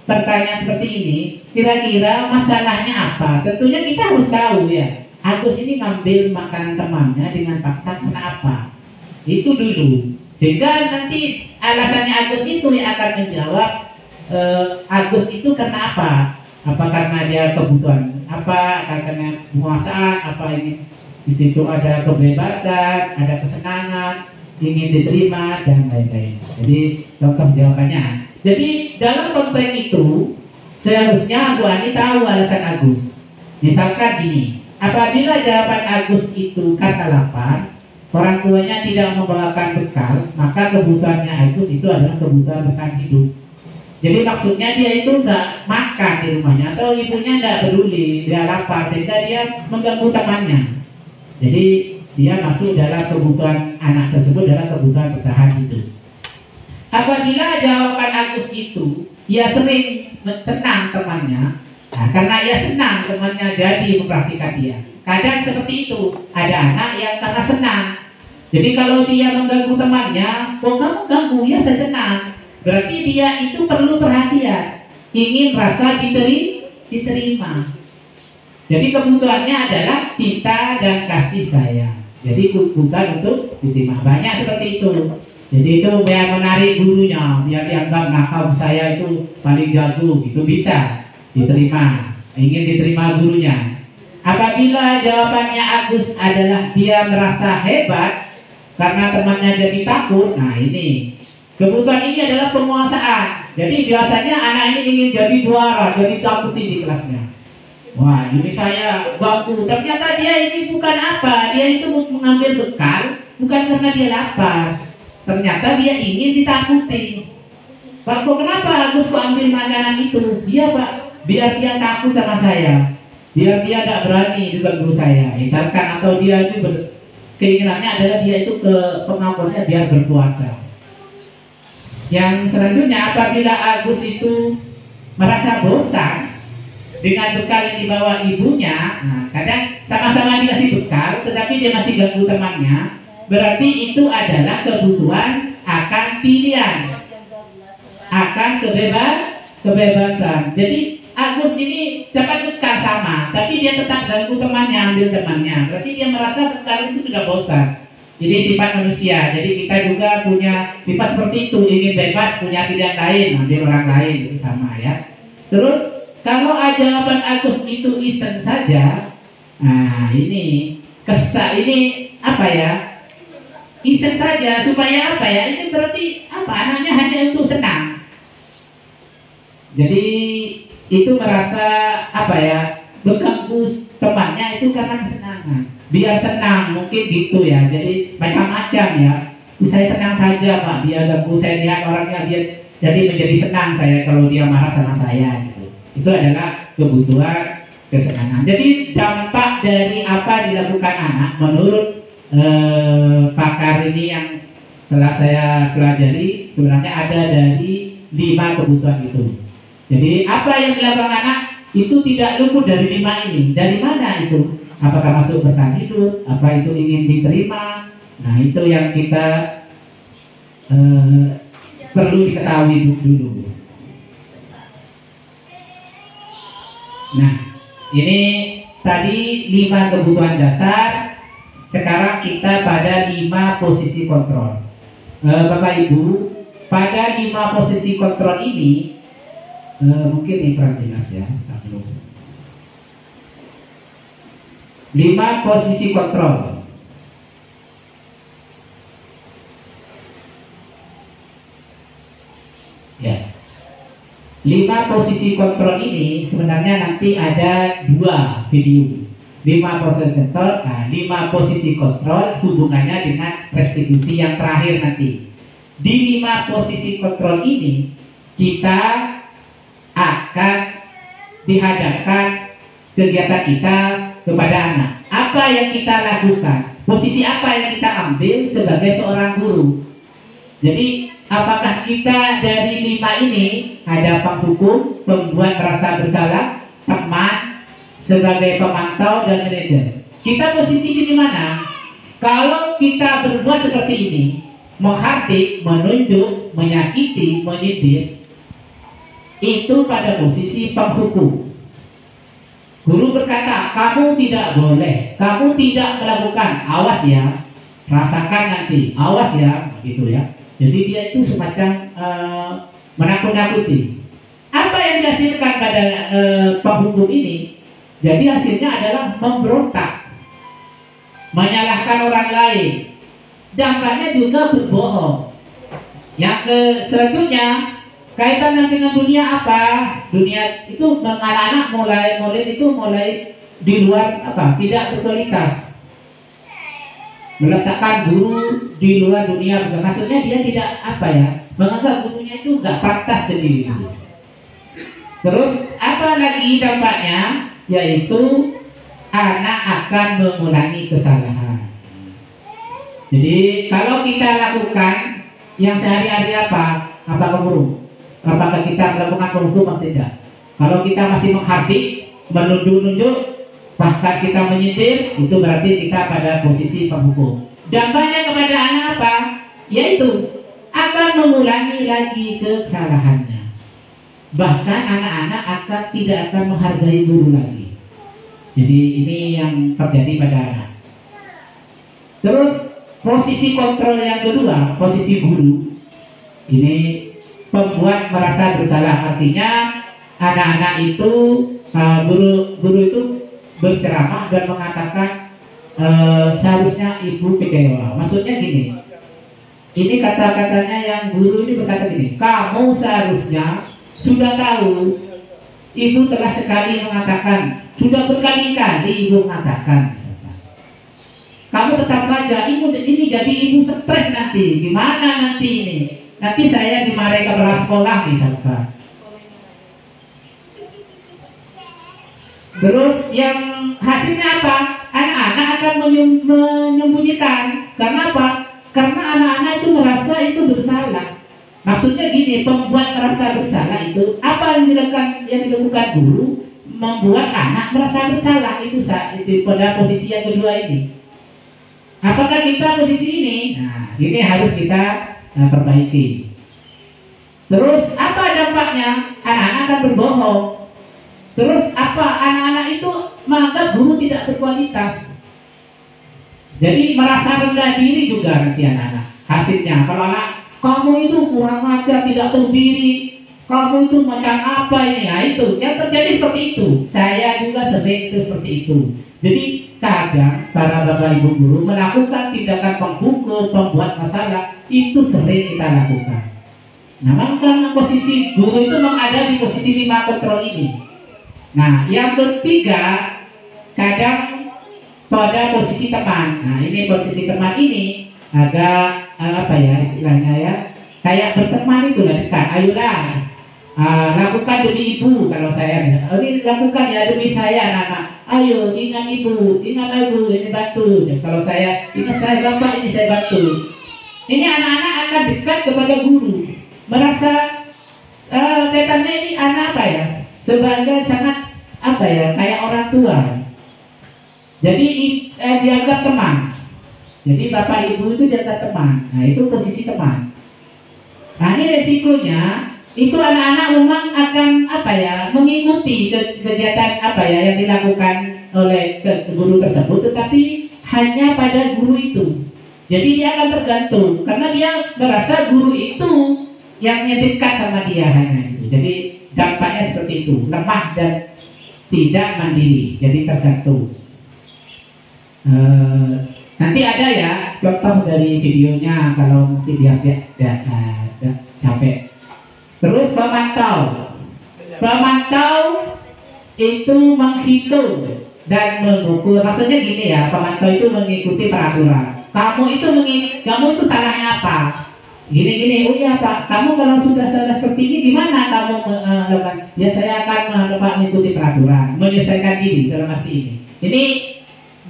pertanyaan seperti ini, kira-kira masalahnya apa? Tentunya kita harus tahu ya. Agus ini ngambil makanan temannya dengan paksa karena apa? Itu dulu. Sehingga nanti alasannya Agus itu yang akan menjawab Agus itu karena apa? Apa karena dia kebutuhan? Apa karena penguasaan? Apa ini di situ ada kebebasan, ada kesenangan, ingin diterima dan lain-lain. Jadi contoh jawabannya. Jadi dalam konteks itu seharusnya Bu Ani tahu alasan Agus. Misalkan gini, apabila jawaban Agus itu karena lapar, orang tuanya tidak membawakan bekal, maka kebutuhannya Agus itu adalah kebutuhan bertahan hidup. Jadi maksudnya dia itu nggak makan di rumahnya, atau ibunya nggak peduli, dia lapar sehingga dia mengganggu temannya. Jadi dia masuk dalam kebutuhan anak tersebut dalam kebutuhan bertahan hidup. Apabila jawaban Agus itu ia sering senang temannya, nah, karena ia senang temannya jadi mempraktikkan dia. Kadang seperti itu, ada anak yang karena senang. Jadi kalau dia mengganggu temannya, kok kamu ganggu? Ya saya senang. Berarti dia itu perlu perhatian, ingin rasa diterima. Jadi kebutuhannya adalah cinta dan kasih sayang. Jadi bukan untuk diterima. Banyak seperti itu. Jadi itu biar menarik gurunya, biar dianggap nakal saya itu paling jago, itu bisa diterima, ingin diterima gurunya. Apabila jawabannya Agus adalah dia merasa hebat karena temannya jadi takut, nah ini kebutuhan ini adalah penguasaan. Jadi biasanya anak ini ingin jadi juara, jadi takuti di kelasnya. Wah, ini saya baku. Ternyata dia ini bukan apa, dia itu mengambil bekal bukan karena dia lapar. Ternyata dia ingin ditakuti. Pak, kok kenapa Agus kok ambil makanan itu? Dia Pak, biar dia takut sama saya, biar dia tidak berani juga guru saya. Misalkan atau dia itu keinginannya adalah dia itu pengakuannya biar berpuasa. Yang selanjutnya, apabila Agus itu merasa bosan dengan bekal yang dibawa ibunya, nah, kadang sama-sama dikasih bekal, tetapi dia masih ganggu temannya, berarti itu adalah kebutuhan akan pilihan, akan kebebasan. Jadi Agus ini dapat bekal sama, tapi dia tetap ganggu temannya, ambil temannya. Berarti dia merasa bekal itu sudah bosan. Jadi sifat manusia. Jadi kita juga punya sifat seperti itu, ingin bebas, punya pilihan lain, ambil orang lain, itu sama ya. Terus kalau jawaban Agus itu iseng saja, nah ini ini apa ya? Iseng saja supaya apa ya? Ini berarti apa? Anaknya hanya untuk senang. Jadi itu merasa apa ya? Mengganggu temannya itu karena kesenangan. Biar senang mungkin gitu ya. Jadi macam-macam ya. Saya senang saja Pak. Dia ganggu saya, lihat orangnya dia jadi menjadi senang saya kalau dia marah sama saya gitu. Itu adalah kebutuhan kesenangan. Jadi dampak dari apa dilakukan anak menurut pakar ini yang telah saya pelajari sebenarnya ada dari 5 kebutuhan itu. Jadi apa yang dilakukan anak itu tidak luput dari 5 ini. Dari mana itu? Apakah masuk bertahan hidup? Apa itu ingin diterima? Nah itu yang kita perlu diketahui dulu. Nah ini tadi 5 kebutuhan dasar. Sekarang kita pada 5 posisi kontrol. Bapak Ibu, pada 5 posisi kontrol ini mungkin ini kurang jelas ya. 5 posisi kontrol. Ya. 5 posisi kontrol ini sebenarnya nanti ada 2 video. 5 posisi kontrol, 5 posisi kontrol hubungannya dengan restitusi yang terakhir nanti. Di 5 posisi kontrol ini kita akan dihadapkan kegiatan kita kepada anak. Apa yang kita lakukan? Posisi apa yang kita ambil sebagai seorang guru? Jadi apakah kita dari 5 ini ada penghukum, pembuat merasa bersalah, teman, sebagai pemantau dan manajer? Kita posisi di mana? Kalau kita berbuat seperti ini, menghardik, menunjuk, menyakiti, menyindir, itu pada posisi penghukum. Guru berkata, kamu tidak boleh, kamu tidak melakukan, awas ya, rasakan nanti, awas ya, gitu ya. Jadi dia itu semacam menakut-nakuti. Apa yang dihasilkan pada penghukum ini? Jadi hasilnya adalah memberontak, menyalahkan orang lain, dampaknya juga berbohong. Yang selanjutnya kaitan dengan dunia apa? Dunia itu anak-anak mulai di luar apa? Tidak berkualitas. Meletakkan guru di luar dunia, maksudnya dia tidak apa ya? Menganggap gurunya itu nggak pantas sendiri. Terus apa lagi dampaknya? Yaitu anak akan mengulangi kesalahan. Jadi kalau kita lakukan yang sehari-hari apa? Apakah guru? Apakah kita melakukan penghukum atau tidak? Kalau kita masih menghardik, menunjuk-nunjuk, bahkan kita menyindir, itu berarti kita pada posisi penghukum. Dampaknya kepada anak apa? Yaitu akan mengulangi lagi kesalahannya. Bahkan anak-anak tidak akan menghargai guru lagi. Jadi ini yang terjadi pada anak. Terus posisi kontrol yang kedua, posisi guru, ini pembuat merasa bersalah. Artinya anak-anak itu guru itu berceramah dan mengatakan seharusnya ibu kecewa. Maksudnya gini, ini kata-katanya yang guru ini berkata gini, kamu seharusnya sudah tahu, ibu telah sekali mengatakan, sudah berkali-kali ibu mengatakan, kamu tetap saja, ini jadi ibu stres nanti, gimana nanti ini? Nanti saya dimarahi kepala sekolah misalkan. Terus yang hasilnya apa? Anak-anak akan menyembunyikan. Karena apa? Karena anak-anak itu merasa itu bersalah. Maksudnya gini, pembuat merasa bersalah itu apa yang dilakukan guru membuat anak merasa bersalah itu pada posisi yang kedua ini. Apakah kita posisi ini? Nah, ini harus kita perbaiki. Terus apa dampaknya? Anak-anak akan berbohong. Terus apa? Anak-anak itu menganggap guru tidak berkualitas. Jadi merasa rendah diri juga nanti anak-anak. Hasilnya kalau anak, kamu itu kurang ajar, tidak tahu diri, kamu itu macam apa ini? Nah itu yang terjadi seperti itu. Saya juga sering itu seperti itu. Jadi kadang para bapak ibu guru melakukan tindakan penghukum, pembuat masalah, itu sering kita lakukan. Nah, maka posisi guru itu memang ada di posisi 5 kontrol ini. Nah, yang ketiga, kadang pada posisi teman. Nah, ini posisi teman ini agak apa ya istilahnya ya, kayak berteman itu lah dekat. Ayolah, lakukan demi ibu. Kalau saya ini lakukan ya demi saya anak-anak. Ayo ingat ibu ini bantu. Dan kalau saya ingat saya bapak ini saya bantu. Ini anak-anak akan dekat kepada guru, merasa kaitannya ini anak apa ya, sebagai sangat apa ya kayak orang tua. Jadi dianggap teman. Jadi bapak ibu itu dianggap teman. Nah itu posisi teman. Nah ini resikonya. Itu anak-anak memang akan apa ya mengikuti kegiatan apa ya yang dilakukan oleh guru tersebut, tetapi hanya pada guru itu. Jadi dia akan tergantung karena dia merasa guru itu yang dekat sama dia hanya itu. Jadi dampaknya seperti itu, lemah dan tidak mandiri, jadi tergantung. Nanti ada ya contoh dari videonya kalau mungkin dia capek. Terus pemantau itu menghitung dan mengukur. Maksudnya gini ya, pemantau itu mengikuti peraturan. Kamu itu salahnya apa? Gini, oh iya Pak, kamu kalau sudah salah seperti ini gimana kamu melakukan? Ya saya akan mengikuti peraturan, menyesuaikan diri dalam arti ini. Ini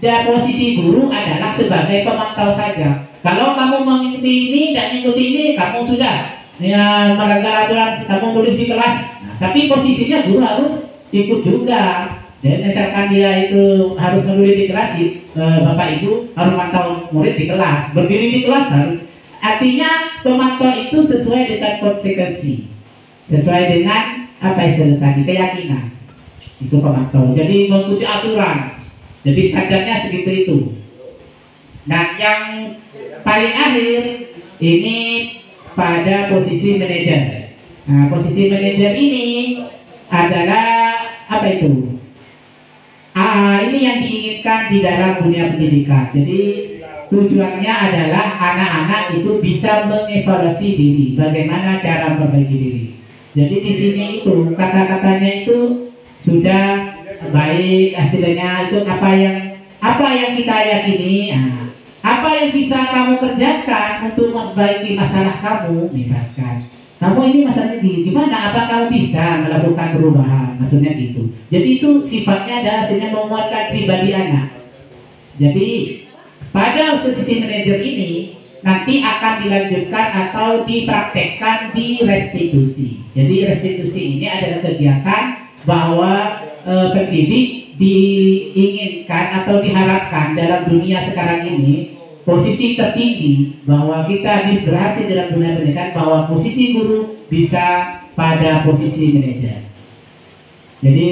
posisi guru adalah sebagai pemantau saja. Kalau kamu mengikuti ini dan mengikuti ini, kamu sudah ya melanggar aturan, kamu boleh di kelas. Nah, tapi posisinya guru harus ikut juga. Dan misalkan dia itu harus menulis di kelas, Bapak Ibu harus memantau murid di kelas, berdiri di kelas harus. Artinya pemantau itu sesuai dengan konsekuensi, sesuai dengan apa istilah tadi, keyakinan. Itu pemantau. Jadi mengikuti aturan. Jadi standarnya segitu itu. Nah, yang paling akhir ini pada posisi manajer. Nah, posisi manajer ini adalah apa itu? Ini yang diinginkan di dalam dunia pendidikan. Jadi tujuannya adalah anak-anak itu bisa mengevaluasi diri, bagaimana cara memperbaiki diri. Jadi di sini itu kata-katanya itu sudah baik, istilahnya itu apa yang kita yakini, apa yang bisa kamu kerjakan untuk memperbaiki masalah kamu. Misalkan kamu ini masalahnya gimana, apa kamu bisa melakukan perubahan, maksudnya gitu. Jadi itu sifatnya adalah hasilnya menguatkan pribadi anak. Jadi pada posisi manajer ini nanti akan dilanjutkan atau dipraktekkan di restitusi. Jadi restitusi ini adalah kegiatan bahwa pendidik diinginkan atau diharapkan dalam dunia sekarang ini posisi tertinggi, bahwa kita berhasil dalam dunia pendidikan, bahwa posisi guru bisa pada posisi manajer. Jadi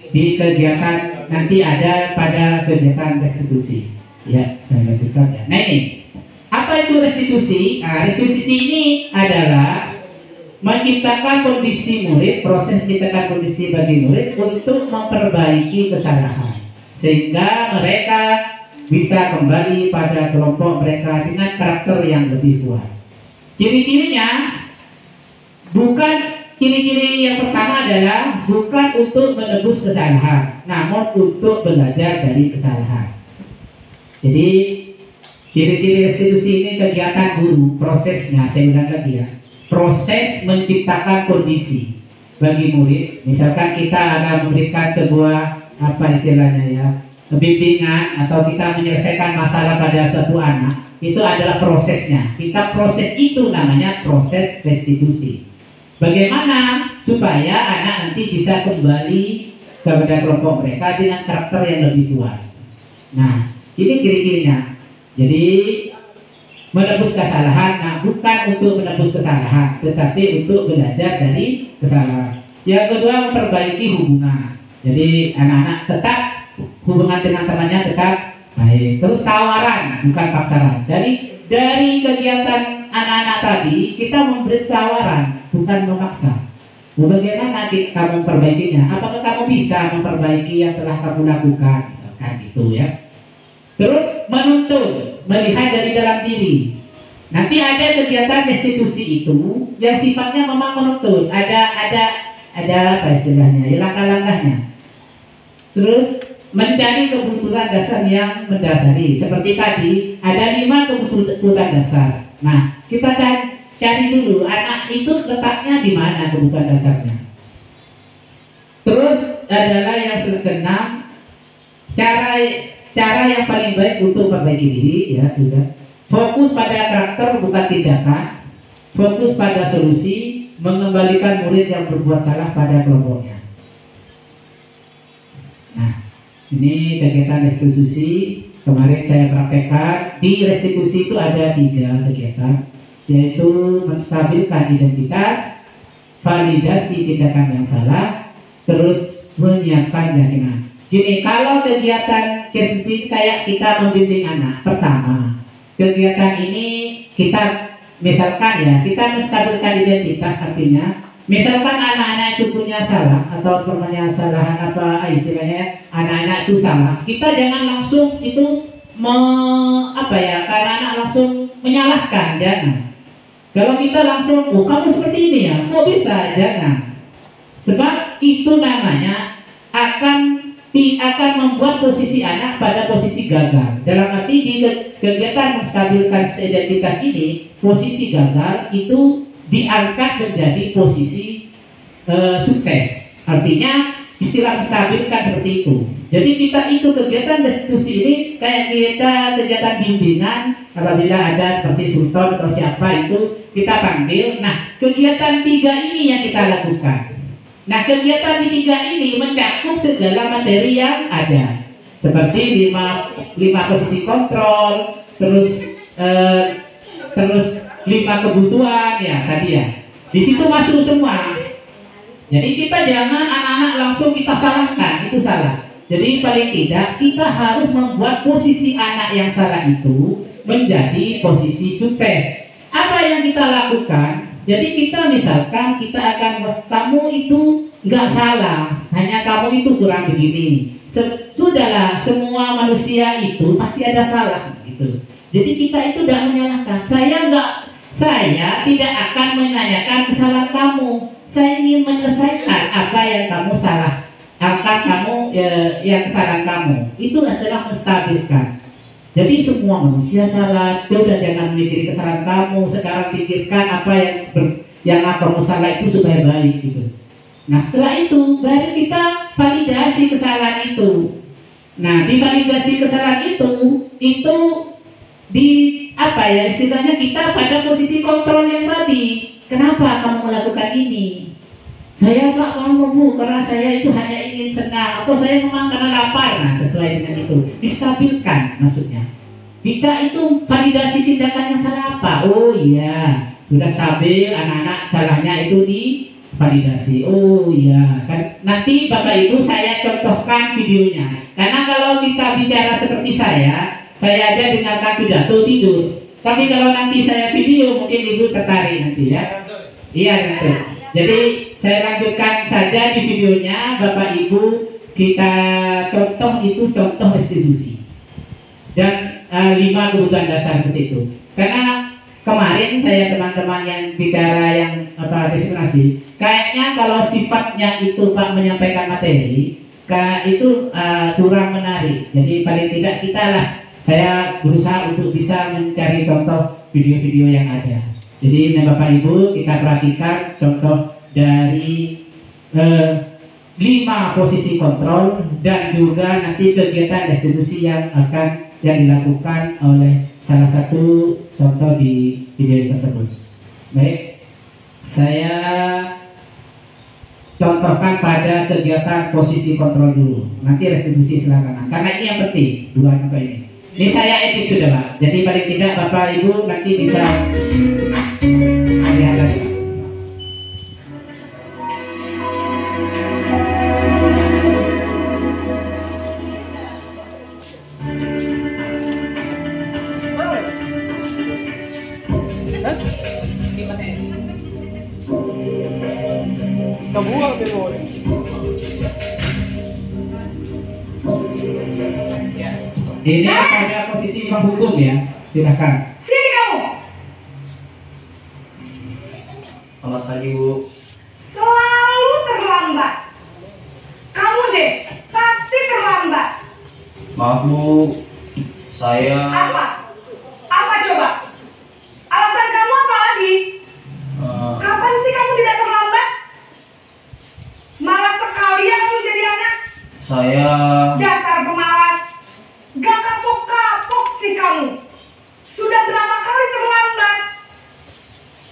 di kegiatan nanti ada pada kegiatan restitusi. Ya, saya lanjutkan ya. Nah ini, apa itu restitusi? Nah, restitusi ini adalah menciptakan kondisi murid, proses menciptakan kondisi bagi murid untuk memperbaiki kesalahan, sehingga mereka bisa kembali pada kelompok mereka dengan karakter yang lebih kuat. Ciri-cirinya ciri-ciri yang pertama adalah bukan untuk menebus kesalahan, namun untuk belajar dari kesalahan. Jadi ciri-ciri restitusi ini kegiatan guru, prosesnya saya ulang lagi ya. Proses menciptakan kondisi bagi murid. Misalkan kita akan memberikan sebuah apa istilahnya ya, bimbingan atau kita menyelesaikan masalah pada suatu anak, itu adalah prosesnya. Kita proses itu namanya proses restitusi. Bagaimana supaya anak nanti bisa kembali kepada kelompok mereka dengan karakter yang lebih kuat. Nah, ini ciri-cirinya. Jadi menebus kesalahan, nah bukan untuk menebus kesalahan, tetapi untuk belajar dari kesalahan. Yang kedua, memperbaiki hubungan. Jadi anak-anak tetap hubungan dengan temannya tetap baik. Terus tawaran, bukan paksaan. Dari kegiatan anak-anak tadi kita memberi tawaran, bukan memaksa. Bagaimana kamu memperbaikinya? Apakah kamu bisa memperbaiki yang telah kamu lakukan? Misalkan gitu ya. Terus menuntun, melihat dari dalam diri. Nanti ada kegiatan restitusi itu yang sifatnya memang menuntun. Ada apa istilahnya? Ya, langkah-langkahnya. Terus mencari kebutuhan dasar yang mendasari. Seperti tadi ada 5 kebutuhan dasar. Nah, kita cari dulu anak itu letaknya di mana kebutuhan dasarnya. Terus adalah yang keenam, cara yang paling baik untuk memperbaiki diri, ya sudah. Fokus pada karakter bukan tindakan. Fokus pada solusi, mengembalikan murid yang berbuat salah pada kelompoknya. Nah, ini kegiatan restitusi. Kemarin saya praktekkan. Di restitusi itu ada 3 kegiatan, yaitu menstabilkan identitas, validasi tindakan yang salah, terus menyiapkan keyakinan. Gini, kalau kegiatan restitusi kayak kita membimbing anak, pertama kegiatan ini kita misalkan ya, kita menstabilkan identitas artinya, misalkan anak-anak itu punya salah atau permasalahan apa istilahnya, anak-anak itu salah, kita jangan langsung itu karena anak langsung menyalahkan, jangan. Kalau kita langsung, oh kamu seperti ini ya, kok bisa, jangan. Sebab itu namanya akan membuat posisi anak pada posisi gagal. Dalam arti di kegiatan menstabilkan identitas ini, posisi gagal itu diangkat menjadi posisi sukses. Artinya istilah menstabilkan seperti itu. Jadi kita itu kegiatan restitusi ini kayak kita kegiatan bimbingan, apabila ada seperti sultan atau siapa itu kita panggil. Nah, kegiatan 3 ini yang kita lakukan. Nah, kegiatan di 3 ini mencakup segala materi yang ada, seperti 5 posisi kontrol, terus 5 kebutuhan ya tadi ya. Di situ masuk semua. Jadi kita jangan anak-anak langsung kita salahkan, itu salah. Jadi paling tidak kita harus membuat posisi anak yang salah itu menjadi posisi sukses. Apa yang kita lakukan? Jadi kita misalkan kita akan, kamu itu nggak salah, hanya kamu itu kurang begini. Sudahlah, semua manusia itu pasti ada salah gitu. Jadi kita itu tidak menyalahkan. Saya tidak akan menanyakan kesalahan kamu. Saya ingin menyelesaikan apa yang kamu salah, yang kesalahan kamu. Itu adalah menstabilkan. Jadi semua manusia salah. Sudah jangan memikirkan kesalahan kamu. Sekarang pikirkan apa yang kamu salah itu supaya baik gitu. Nah setelah itu baru kita validasi kesalahan itu. Nah di validasi kesalahan itu di istilahnya kita pada posisi kontrol yang tadi. Kenapa kamu melakukan ini? Saya Pak kamu Bu, karena saya itu hanya ingin senang, atau saya memang karena lapar. Nah sesuai dengan itu distabilkan maksudnya. Kita itu validasi tindakan yang salah apa? Oh iya, sudah stabil, anak-anak salahnya itu di validasi. Oh iya, kan nanti Bapak Ibu saya contohkan videonya. Karena kalau kita bicara seperti saya aja dengarkan pidato tidur. Tapi kalau nanti saya video mungkin Ibu tertarik nanti ya. Iya gitu. Jadi saya lanjutkan saja di videonya, Bapak Ibu kita contoh itu contoh restitusi dan 5 kebutuhan dasar seperti itu. Karena kemarin saya teman-teman yang bicara yang diskriminasi, kayaknya kalau sifatnya itu Pak menyampaikan materi, itu kurang menarik. Jadi paling tidak saya berusaha untuk bisa mencari contoh video-video yang ada. Jadi Bapak Ibu kita perhatikan contoh dari 5 posisi kontrol dan juga nanti kegiatan restitusi yang dilakukan oleh salah satu contoh di video tersebut. Baik, saya contohkan pada kegiatan posisi kontrol dulu. Nanti restitusi silakan. Karena ini yang penting 2 contoh ini. Ini saya edit sudah Pak. Jadi paling tidak Bapak Ibu nanti bisa lihat lagi. Ini pada posisi penghukum ya, silakan. Sini kamu. Selamat pagi Bu. Selalu terlambat. Kamu deh pasti terlambat. Maaf Bu, saya Apa? Apa coba? Alasan kamu apa lagi? Kapan sih kamu tidak terlambat? Malas sekali ya kamu jadi anak. Saya Dasar pemalas. Gak kapok-kapok sih kamu. Sudah berapa kali terlambat?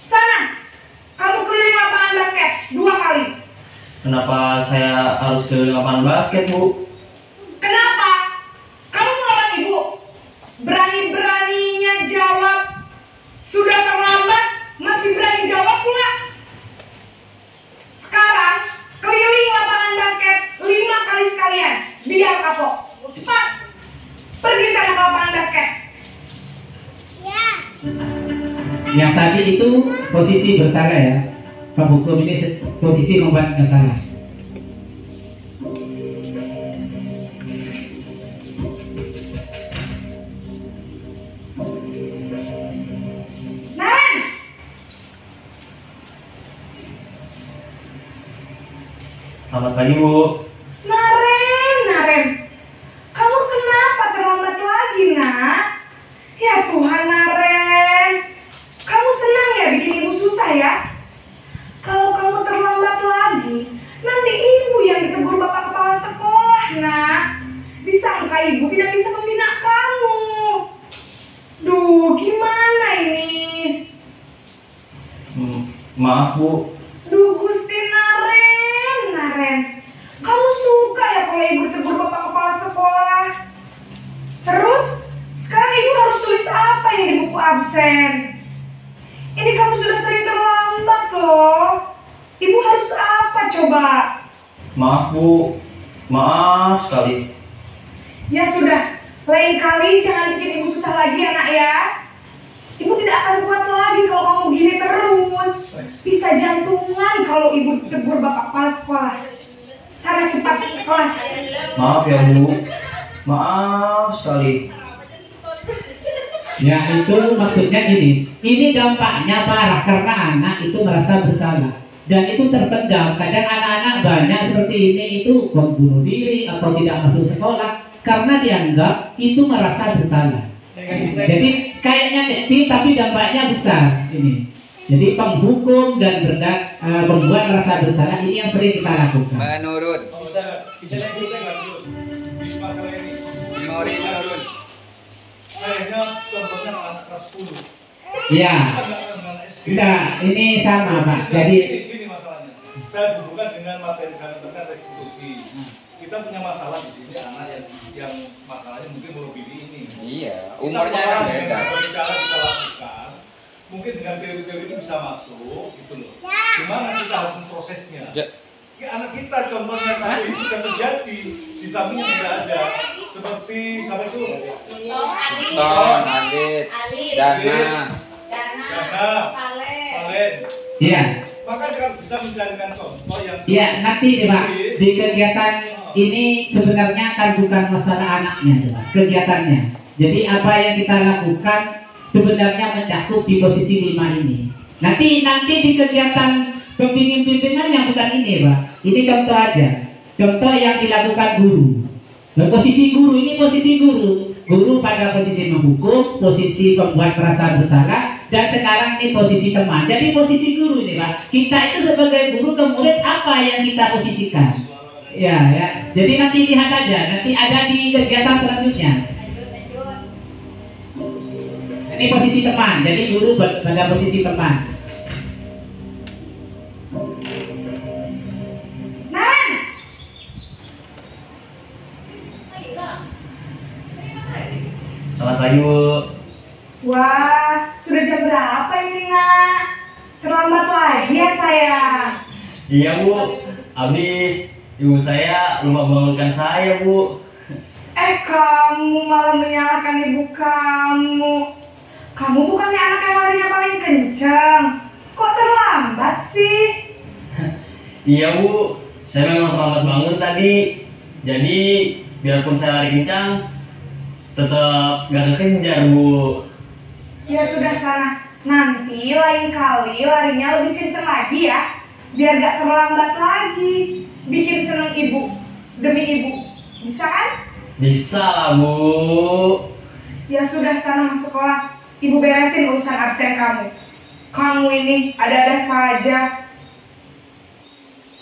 Sana, kamu keliling lapangan basket 2 kali. Kenapa saya harus ke lapangan basket Bu? Kenapa? Kamu melawan ibu. Berani-beraninya jawab. Sudah terlambat, masih berani jawab pula. Sekarang, keliling lapangan basket 5 kali sekalian. Biar kapok. Cepat. Pergi sana ke lapangan basket. Ya, Yang tadi itu posisi bersalah ya. Penghukum ini posisi membuat bersalah. Naren, Selamat pagi, Bu. Naren, kamu kenapa terlambat lagi, nak? Ya Tuhan, Naren, kamu senang ya bikin ibu susah ya? Kalau kamu terlambat lagi, nanti ibu yang ditegur bapak kepala sekolah, nak. Disangka ibu tidak bisa membina kamu. Duh, gimana ini? Maaf, Bu. Duh, Gusti Naren, kamu suka ya kalau ibu ditegur bapak kepala sekolah? Terus, sekarang ibu harus tulis apa ini di buku absen? Ini kamu sudah sering terlambat loh. Ibu harus apa coba? Maaf, Bu. Maaf sekali. Ya sudah, lain kali jangan bikin ibu susah lagi ya nak ya. Ibu tidak akan kuat lagi kalau kamu gini terus. Bisa jantungan kalau ibu tegur bapak kepala sekolah. Sana cepat ke kelas. Maaf ya, Bu. Maaf sekali. Ya itu maksudnya gini, ini dampaknya parah karena anak itu merasa bersalah dan itu terpendam. Kadang anak-anak banyak seperti ini itu membunuh diri atau tidak masuk sekolah karena dianggap itu merasa bersalah. Jadi kayaknya kecil tapi dampaknya besar ini. Jadi penghukum dan membuat merasa bersalah ini yang sering kita lakukan. Menurut Bisa kita nggak dulu di masalah ini. menurut Kayaknya contohnya anak kelas 10. Ya, tidak, ini sama Pak. Jadi Gini masalahnya. Saya hubungkan dengan materi saya tentang restitusi. Kita punya masalah di sini anak yang masalahnya mungkin melebihi ini. iya, Kita umurnya kan pelan beda. dengan cara kita lakukan, mungkin dengan teori-teori ini bisa masuk, gitu loh. Gimana kita harus memprosesnya? Anak kita contohnya saat ini sudah terjadi, di sampingnya tidak ada, seperti sampai itu. Ton, Adit, Dana. Dana, Valen. ya, Maka kita bisa mencarikan contoh yang ya nanti nih, Pak di kegiatan ini sebenarnya kan bukan masalah anaknya Pak, kegiatannya. Jadi apa yang kita lakukan sebenarnya mencakup di posisi 5 ini. Nanti di kegiatan pembimbing-bimbingannya bukan ini Pak. Ini contoh aja. Contoh yang dilakukan guru. Nah, posisi guru ini posisi guru. Guru pada posisi menghukum, posisi pembuat perasaan bersalah, dan sekarang ini posisi teman. Jadi posisi guru ini Pak. Kita itu sebagai guru ke murid apa yang kita posisikan? Ya. Jadi nanti lihat aja. Nanti ada di kegiatan selanjutnya. Ini posisi teman. Jadi guru pada posisi teman. Naren, Selamat pagi, Bu. wah, sudah jam berapa ini nak? Terlambat lagi ya sayang. Iya, Bu. Habis ibu saya lupa bangunkan saya, Bu. Kamu malah menyalahkan ibu kamu. Kamu bukannya anak yang larinya paling kencang. Kok terlambat sih? Iya, Bu. Saya memang terlambat bangun tadi. Jadi, biarpun saya lari kencang, tetap gak kekejar, Bu. Ya sudah sana. Nanti lain kali larinya lebih kencang lagi ya. Biar gak terlambat lagi. Bikin seneng ibu. Demi ibu. Bisa kan? Bisa lah, Bu. Ya sudah sana masuk kelas. Ibu beresin urusan absen kamu. Kamu ini ada-ada saja.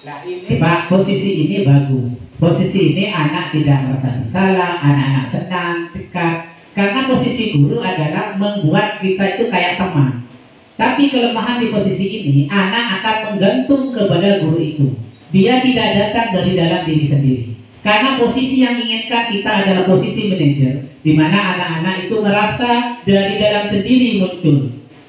Nah ini Pak, posisi ini bagus. Posisi ini anak tidak merasa bersalah, anak-anak senang, dekat. Karena posisi guru adalah membuat kita itu kayak teman. Tapi kelemahan di posisi ini, anak akan menggantung kepada guru itu. Dia tidak datang dari dalam diri sendiri. Karena posisi yang inginkan kita adalah posisi manajer, di mana anak-anak itu merasa dari dalam sendiri muncul.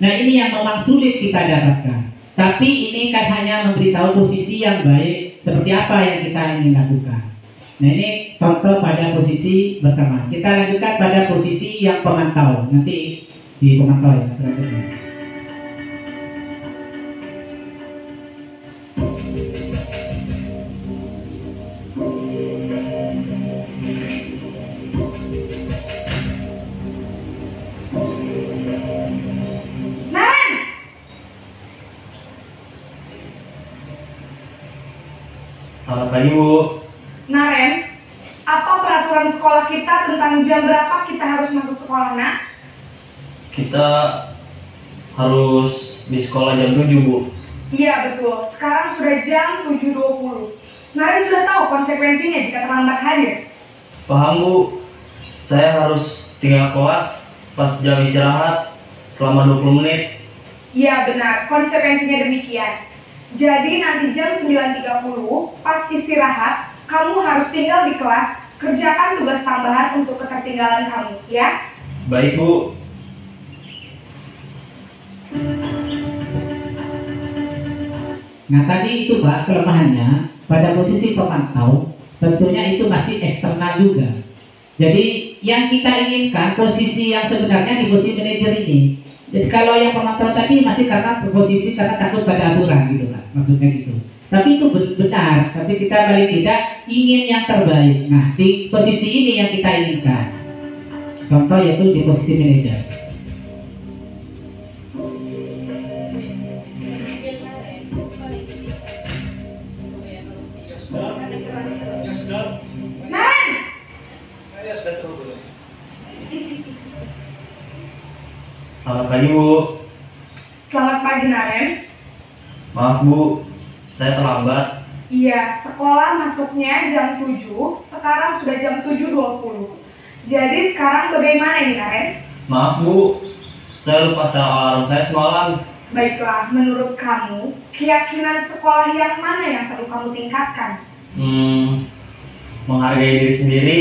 Nah ini yang memang sulit kita dapatkan. Tapi ini kan hanya memberitahu posisi yang baik seperti apa yang kita ingin lakukan. Nah ini contoh pada posisi berteman. Kita lanjutkan pada posisi yang pemantau. Nanti di pemantau ya selanjutnya. Selamat pagi, Bu. Naren, apa peraturan sekolah kita tentang jam berapa kita harus masuk sekolah, nak? Kita harus di sekolah jam 7, Bu. Iya betul, sekarang sudah jam 7.20. Naren sudah tahu konsekuensinya jika terlambat hadir. Paham, Bu. Saya harus tinggal kelas pas jam istirahat selama 20 menit. Iya benar, konsekuensinya demikian. Jadi nanti jam 9.30 pas istirahat, kamu harus tinggal di kelas, kerjakan tugas tambahan untuk ketertinggalan kamu, ya? Baik, Bu. Nah tadi itu Pak, kelemahannya pada posisi pemantau tentunya itu masih eksternal juga. Jadi yang kita inginkan posisi yang sebenarnya di posisi manajer ini. Jadi kalau yang pemantau tadi masih karena posisi karena takut pada aturan gitu Pak, maksudnya gitu. Tapi itu benar, tapi kita paling tidak ingin yang terbaik. Nah di posisi ini yang kita inginkan. Contoh yaitu di posisi manajer. Naren! Selamat pagi, Bu. Selamat pagi, Naren. Maaf, Bu. Saya terlambat. Iya, sekolah masuknya jam 7, sekarang sudah jam 7.20. Jadi sekarang bagaimana ini, Naren? Maaf, Bu. Saya lupa setel alarm saya semalam. Baiklah, menurut kamu, keyakinan sekolah yang mana yang perlu kamu tingkatkan? Menghargai diri sendiri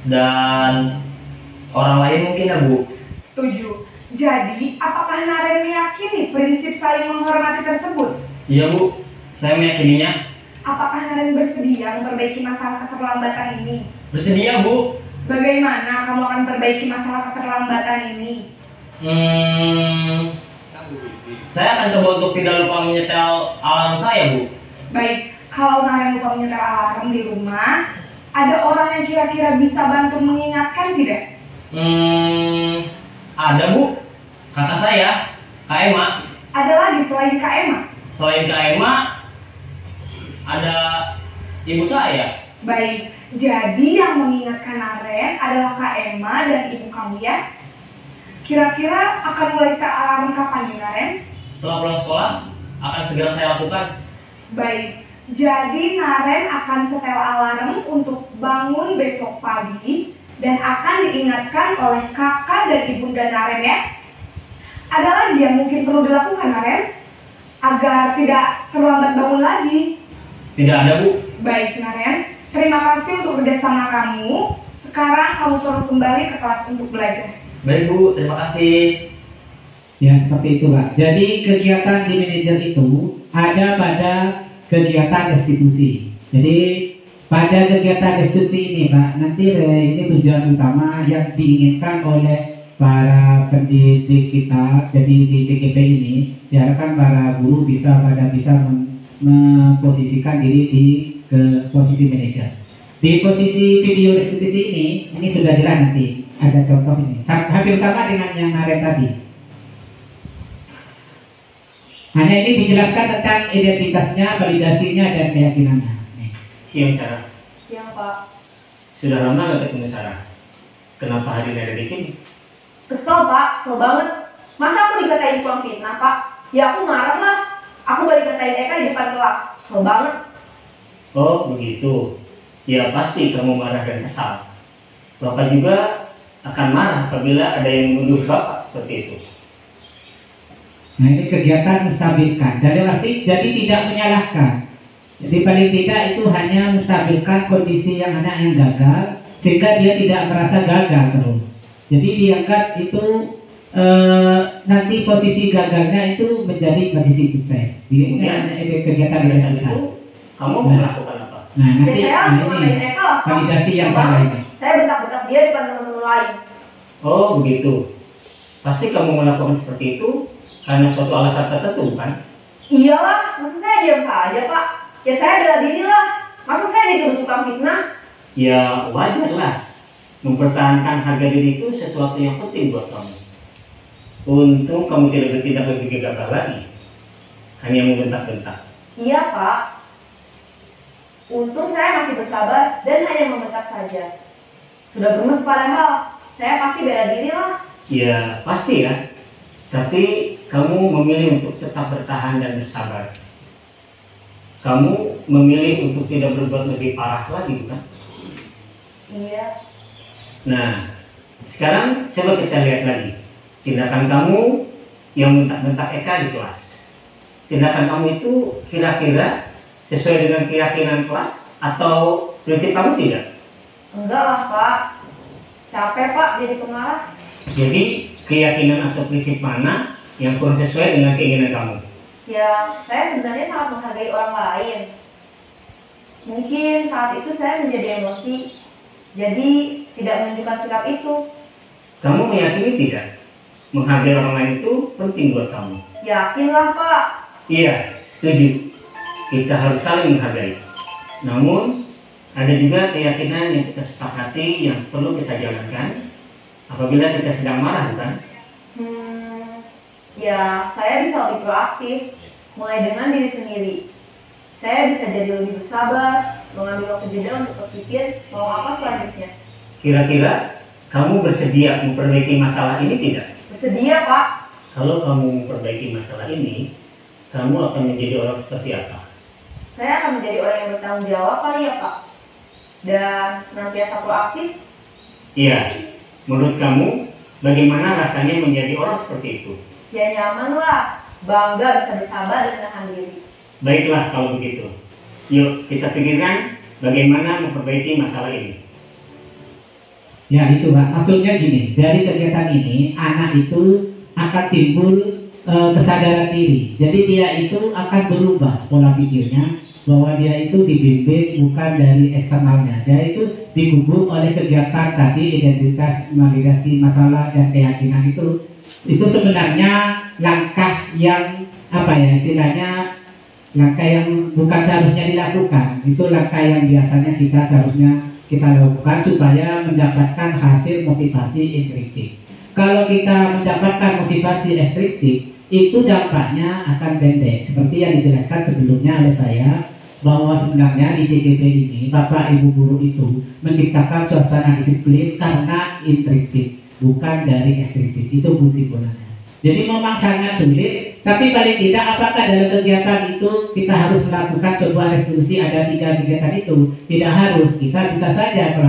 dan orang lain mungkin ya, Bu. Setuju. Jadi, apakah Naren meyakini prinsip saling menghormati tersebut? Iya, Bu. Saya meyakininya. Apakah Naren bersedia memperbaiki masalah keterlambatan ini? Bersedia, Bu. Bagaimana kamu akan perbaiki masalah keterlambatan ini? Saya akan coba untuk tidak lupa menyetel alarm saya, Bu. Baik, kalau Naren lupa menyetel alarm di rumah, ada orang yang kira-kira bisa bantu mengingatkan tidak? Ada, Bu. Kakak saya, Kak Emma. Ada lagi selain Kak Emma? Selain Kak Emma, ada ibu saya. Baik, jadi yang mengingatkan Naren adalah Kak Emma dan ibu kamu ya? Kira-kira akan mulai setel alarm kapan nih, Naren? Setelah pulang sekolah, akan segera saya lakukan. Baik, jadi Naren akan setel alarm untuk bangun besok pagi dan akan diingatkan oleh kakak dan ibunda Naren ya. Ada lagi yang mungkin perlu dilakukan, Naren? Agar tidak terlambat bangun lagi. Tidak ada, Bu. Baik, Naren. Terima kasih untuk kerjasama kamu. Sekarang kamu perlu kembali ke kelas untuk belajar. Baik, Bu. Terima kasih. Ya seperti itu Pak. Jadi kegiatan di manajer itu ada pada kegiatan restitusi. Jadi pada kegiatan restitusi ini Pak, nanti ini tujuan utama yang diinginkan oleh para pendidik kita. Jadi di TGP ini diharapkan para guru bisa memposisikan diri di ke posisi manajer. Di posisi video restitusi ini sudah jelas nanti ada contoh ini. Hampir sama dengan yang Naren tadi. Hanya ini dijelaskan tentang identitasnya, validasinya, dan keyakinannya. Nih. Siang, Sarah. Siang, Pak. Sudah lama nggak ketemu Sarah? Kenapa hari ini ada di sini? Kesel Pak, kesel banget. Masa aku dikatain tukang fitnah Pak? Ya aku marah lah. Aku balik katain Eka di depan kelas. Kesel banget. Oh, begitu. Ya pasti kamu marah dan kesal. Bapak juga akan marah apabila ada yang menuduh Bapak seperti itu. Nah ini kegiatan menstabilkan. Jadi tidak menyalahkan. Jadi paling tidak itu hanya menstabilkan kondisi yang anak yang gagal sehingga dia tidak merasa gagal terus. Jadi diangkat itu nanti posisi gagalnya itu menjadi posisi sukses. Jadi ini kegiatan identitas. Kamu mau melakukan apa? Nah nanti Ya, saya langsung ngatain Eka lah Pak. validasi yang Kesel salah banget. ini. Saya bentak-bentak dia depan teman-teman lain. Oh, begitu. Pasti kamu melakukan seperti itu karena suatu alasan tertentu, kan? Iyalah, masa saya diam saja Pak? Ya saya bela diri lah. Masa saya dituduh tukang fitnah? Ya wajar lah. Mempertahankan harga diri itu sesuatu yang penting buat kamu. Untung kamu tidak berpikir gagal lagi. Hanya membentak-bentak. Iya Pak. Untung saya masih bersabar dan hanya membentak saja. Sudah gemes padahal, saya pasti bela diri lah. Ya, pasti ya. Tapi kamu memilih untuk tetap bertahan dan bersabar. Kamu memilih untuk tidak berbuat lebih parah lagi, bukan? Iya. Nah, sekarang coba kita lihat lagi. Tindakan kamu yang bentak-bentak Eka di kelas. Tindakan kamu itu kira-kira sesuai dengan keyakinan kelas atau prinsip kamu tidak? Enggak lah Pak. Capek Pak jadi pengarah. Jadi keyakinan atau prinsip mana yang kurang sesuai dengan keinginan kamu? Ya, saya sebenarnya sangat menghargai orang lain. Mungkin saat itu saya menjadi emosi, jadi tidak menunjukkan sikap itu. Kamu meyakini tidak? Menghargai orang lain itu penting buat kamu. Yakinlah Pak. Iya, setuju. Kita harus saling menghargai. Namun, ada juga keyakinan yang kita sepakati yang perlu kita jalankan apabila kita sedang marah, bukan? Ya, saya bisa lebih proaktif, mulai dengan diri sendiri. Saya bisa jadi lebih bersabar, mengambil waktu jeda untuk berpikir mau apa selanjutnya. Kira-kira kamu bersedia memperbaiki masalah ini tidak? Bersedia Pak. Kalau kamu memperbaiki masalah ini, kamu akan menjadi orang seperti apa? Saya akan menjadi orang yang bertanggung jawab kali ya Pak. Dan senantiasa proaktif. Iya, menurut kamu bagaimana rasanya menjadi orang seperti itu? Ya nyaman lah, bangga bisa bersabar dan menahan diri. Baiklah kalau begitu. Yuk kita pikirkan bagaimana memperbaiki masalah ini. Ya itu Pak, maksudnya gini, dari kegiatan ini anak itu akan timbul kesadaran diri. Jadi dia itu akan berubah pola pikirnya, bahwa dia itu dibimbing bukan dari eksternalnya. Dia itu digubuk oleh kegiatan tadi, identitas, validasi masalah dan keyakinan itu sebenarnya langkah yang apa ya istilahnya, langkah yang bukan seharusnya dilakukan. Itu langkah yang biasanya kita seharusnya kita lakukan supaya mendapatkan hasil motivasi intrinsik. Kalau kita mendapatkan motivasi ekstrinsik, itu dampaknya akan pendek. Seperti yang dijelaskan sebelumnya oleh saya, bahwa sebenarnya di JGP ini Bapak Ibu guru itu menciptakan suasana disiplin karena intrinsik, bukan dari ekstrinsik. Itu fungsi gunanya. Jadi memang sangat sulit, tapi paling tidak apakah dalam kegiatan itu kita harus melakukan sebuah restitusi, ada 3 kegiatan itu? Tidak harus, kita bisa saja kalau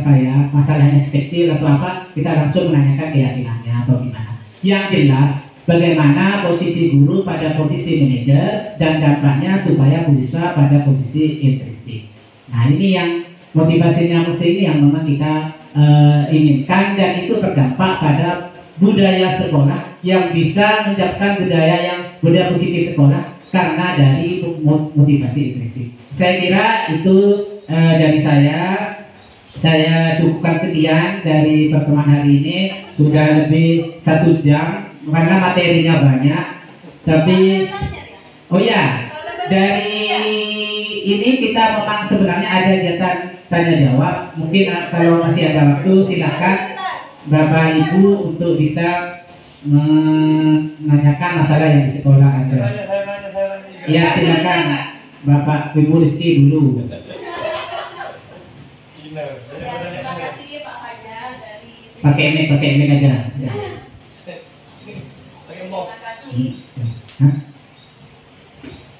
hanya masalahnya kecil atau apa, kita langsung menanyakan keyakinannya atau gimana. Yang jelas bagaimana posisi guru pada posisi manajer dan dampaknya supaya bisa pada posisi intrinsik. Nah ini yang motivasinya mesti ini yang memang kita inginkan, dan itu berdampak pada budaya sekolah yang bisa mendapatkan budaya positif sekolah karena dari motivasi intrinsik. Saya kira itu dari saya cukupkan sekian dari pertemuan hari ini. Sudah lebih 1 jam karena materinya banyak. Tapi oh ya, dari ini kita memang sebenarnya ada kegiatan tanya jawab. Mungkin kalau masih ada waktu silakan Bapak Ibu untuk bisa menanyakan masalah yang di sekolah ada. Ya silakan Bapak Ibu Rizky dulu. Terima kasih Pak Fajar dari Pakai mic aja. Ya.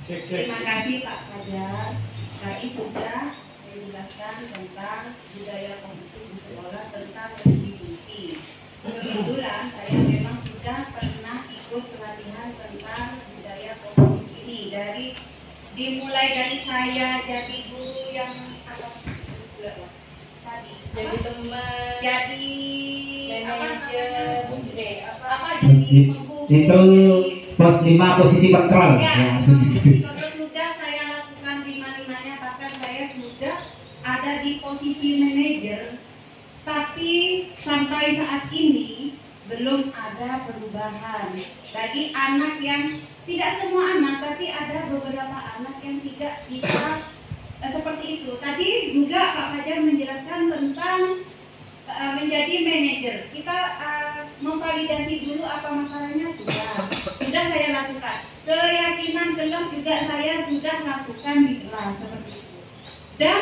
Terima kasih Pak Fajar. Tadi sudah menjelaskan tentang budaya positif di sekolah tentang restitusi. Kebetulan saya memang sudah pernah ikut pelatihan tentang budaya positif ini, dimulai dari saya jadi guru yang jadi teman, jadi itu pos 5 posisi kontrol ya, maksudnya. sudah saya lakukan di mana-mana, bahkan saya sudah ada di posisi manajer, tapi sampai saat ini belum ada perubahan. Jadi anak yang tidak semua anak, tapi ada beberapa anak yang tidak bisa seperti itu. Tadi juga Pak Fajar menjelaskan tentang menjadi manajer. Kita memvalidasi dulu apa masalahnya sudah saya lakukan. keyakinan kelas juga saya sudah lakukan di kelas seperti itu. Dan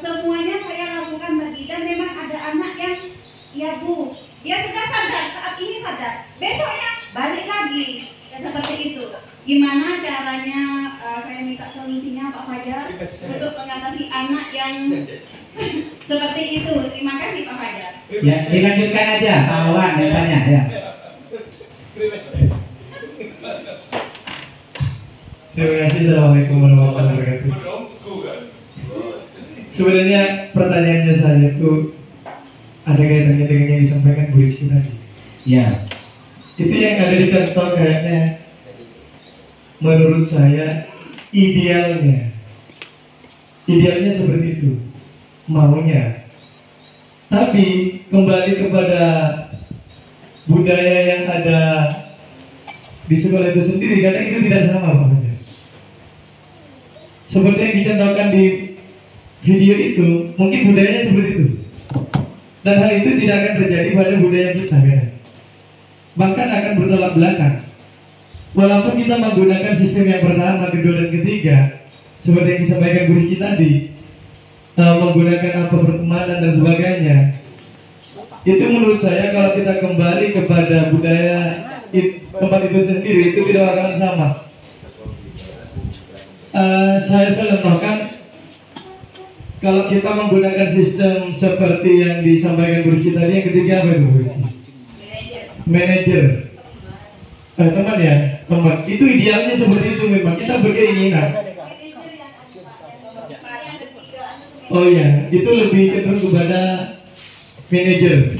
semuanya saya lakukan tadi, dan memang ada anak yang ya Bu, dia sudah sadar, saat ini sadar, besoknya balik lagi ya, seperti itu. Gimana caranya saya minta solusinya Pak Fajar untuk mengatasi anak yang seperti itu. Terima kasih Pak Fajar. Ya, dilanjutkan aja Pak Wawan tanya ya. Terima kasih. Assalamualaikum warahmatullahi wabarakatuh. Sebenarnya pertanyaannya saya tuh ada kaitannya dengan yang disampaikan Bu Rizky tadi. Ya. Itu yang ada di contoh kayaknya menurut saya idealnya seperti itu maunya. Tapi kembali kepada budaya yang ada di sekolah itu sendiri, kadang itu tidak sama Pak Fajar. Seperti yang dicontohkan di video itu, mungkin budayanya seperti itu, dan hal itu tidak akan terjadi pada budaya kita kan? Bahkan akan bertolak belakang. Walaupun kita menggunakan sistem yang pertama, kedua, dan ketiga, seperti yang disampaikan Bu Rizky tadi, menggunakan apa pertemanan dan sebagainya, itu menurut saya kalau kita kembali kepada budaya tempat itu sendiri, itu tidak akan sama. Saya contohkan, kalau kita menggunakan sistem seperti yang disampaikan Bu Rizky tadi, yang ketiga apa itu Bu Rizky? Manajer. Teman ya, teman. Itu idealnya seperti itu memang. Kita berkeinginan. Oh iya, itu lebih cenderung kepada manajer.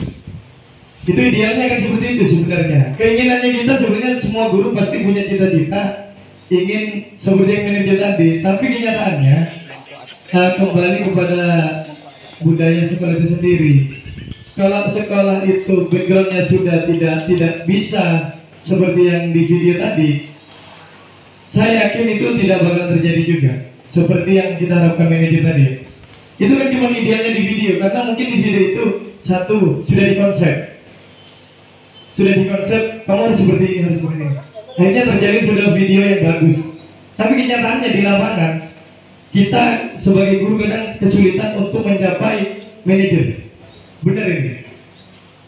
Itu idealnya kan seperti itu sebenarnya. Keinginannya kita sebenarnya semua guru pasti punya cita-cita ingin seperti yang manajer tadi. Tapi kenyataannya kembali kepada budaya sekolah itu sendiri. Kalau sekolah itu backgroundnya sudah tidak bisa seperti yang di video tadi, saya yakin itu tidak bakal terjadi juga seperti yang kita harapkan manajer tadi. Itu kan cuma idealnya di video, karena mungkin di video itu satu sudah dikonsep, kamu harus seperti ini, harus seperti ini. Akhirnya terjadi sudah video yang bagus. Tapi kenyataannya di lapangan kita sebagai guru kadang kesulitan untuk mencapai manajer. Benar ini.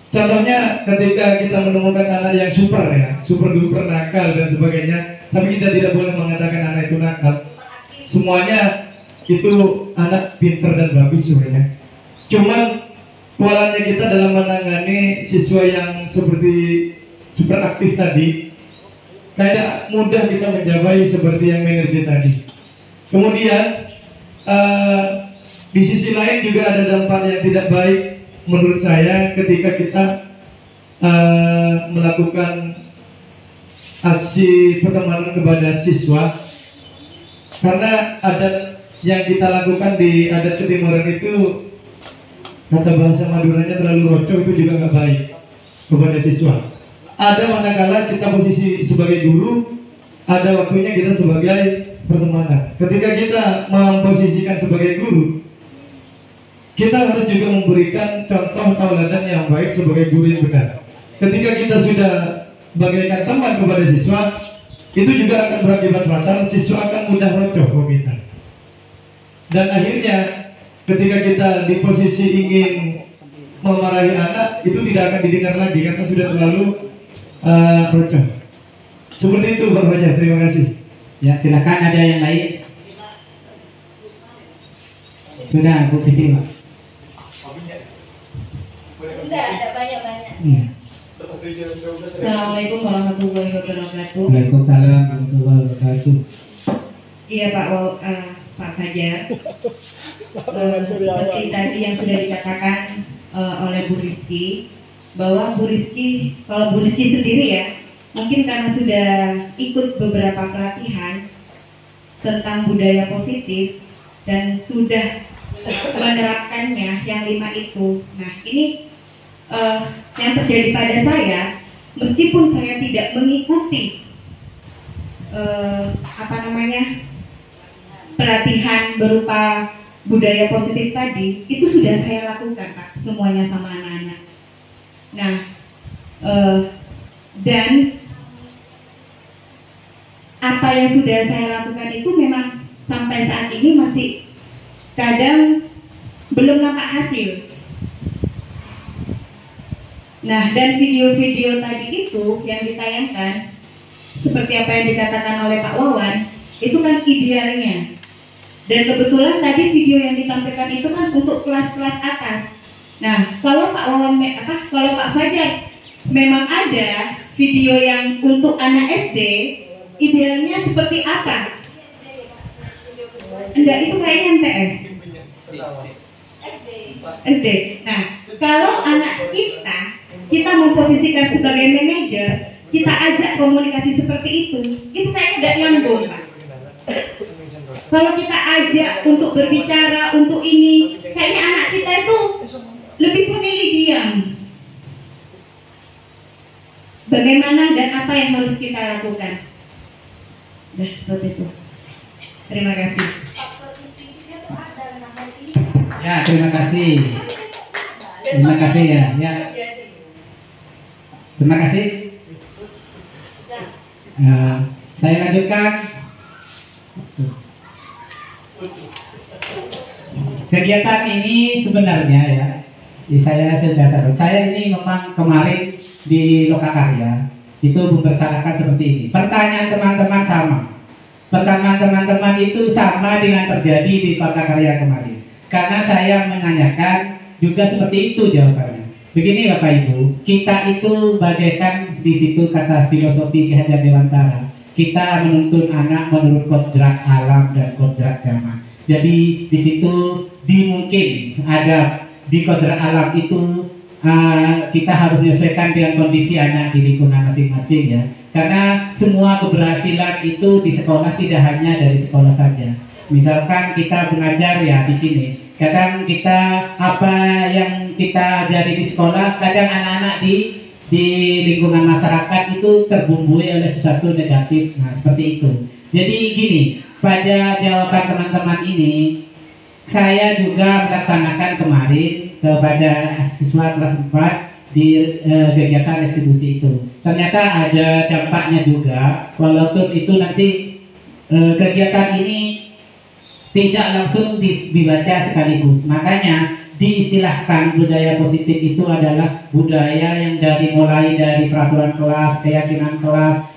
Contohnya ketika kita menemukan anak yang super duper nakal dan sebagainya, tapi kita tidak boleh mengatakan anak itu nakal. Semuanya itu anak pintar dan bagus sebenarnya. Cuman polanya kita dalam menangani siswa yang seperti super aktif tadi, kayak mudah kita mencapai seperti yang manajer tadi. Kemudian di sisi lain juga ada dampak yang tidak baik menurut saya ketika kita melakukan aksi pertemanan kepada siswa, karena adat yang kita lakukan di adat ketimuran itu, kata bahasa Maduranya terlalu roco, itu juga nggak baik kepada siswa. Ada manakala kita posisi sebagai guru, ada waktunya kita sebagai pertemanan. Ketika kita memposisikan sebagai guru, kita harus juga memberikan contoh tauladan yang baik sebagai guru yang benar. Ketika kita sudah bagaikan teman kepada siswa, itu juga akan berakibat fatal. Siswa akan mudah rocoh ke kita. Dan akhirnya ketika kita di posisi ingin memarahi anak, itu tidak akan didengar lagi karena sudah terlalu rocoh. Seperti itu Pak Fajar, terima kasih. Ya, silakan ada yang lain. Sudah, Bu Fitri, Pak. Sudah ada banyak-banyak. Ya. Assalamualaikum warahmatullahi wabarakatuh. Waalaikumsalam warahmatullahi wabarakatuh. Iya Pak Fajar. Seperti tadi yang sudah dikatakan oleh Bu Rizky, bahwa Bu Rizky, kalau Bu Rizky sendiri ya, mungkin karena sudah ikut beberapa pelatihan tentang budaya positif dan sudah menerapkannya yang 5 itu. Nah ini yang terjadi pada saya, meskipun saya tidak mengikuti pelatihan berupa budaya positif tadi, itu sudah saya lakukan Pak, semuanya sama anak-anak. Nah dan apa yang sudah saya lakukan itu memang sampai saat ini masih kadang belum nampak hasil. Nah, dan video-video tadi itu yang ditayangkan seperti apa yang dikatakan oleh Pak Wawan, itu kan idealnya. Dan kebetulan tadi video yang ditampilkan itu kan untuk kelas-kelas atas. Nah, kalau Pak Wawan, kalau Pak Fajar memang ada video yang untuk anak SD, idealnya seperti apa? Enggak, itu kayaknya MTS. SD. Nah, kalau anak kita memposisikan sebagai manajer, kita ajak komunikasi seperti itu kayaknya tidak nyambung, Pak. Kalau kita ajak untuk berbicara, untuk ini, kayaknya anak kita itu lebih memilih diam. Bagaimana dan apa yang harus kita lakukan? Nah, seperti itu. Terima kasih. Ya, terima kasih. Terima kasih ya. Ya. Terima kasih. Saya lanjutkan. Kegiatan ini sebenarnya ya, saya sudah sadar. Saya ini memang kemarin di Lokakarya itu mempersyaratkan seperti ini. Pertanyaan teman-teman sama. Pertanyaan teman-teman itu sama dengan terjadi di Lokakarya kemarin. Karena saya menanyakan juga seperti itu jawabannya. Begini Bapak Ibu, kita itu bagaikan di situ kata filosofi Ki Hajar Dewantara. Kita menuntun anak menurut kodrat alam dan kodrat zaman. Jadi di situ dimungkin ada di kodrat alam itu kita harus menyesuaikan dengan kondisi anak di lingkungan masing-masing ya. Karena semua keberhasilan itu di sekolah tidak hanya dari sekolah saja. Misalkan kita mengajar ya di sini. Kadang kita apa yang kita ajari di sekolah, kadang anak-anak di lingkungan masyarakat itu terbumbui oleh sesuatu negatif. Nah seperti itu. Jadi gini, pada jawaban teman-teman ini, saya juga melaksanakan kemarin kepada siswa kelas 4 di kegiatan restitusi itu. Ternyata ada dampaknya juga, walaupun itu nanti kegiatan ini tidak langsung dibaca sekaligus. Makanya diistilahkan budaya positif itu adalah budaya yang mulai dari peraturan kelas, keyakinan kelas,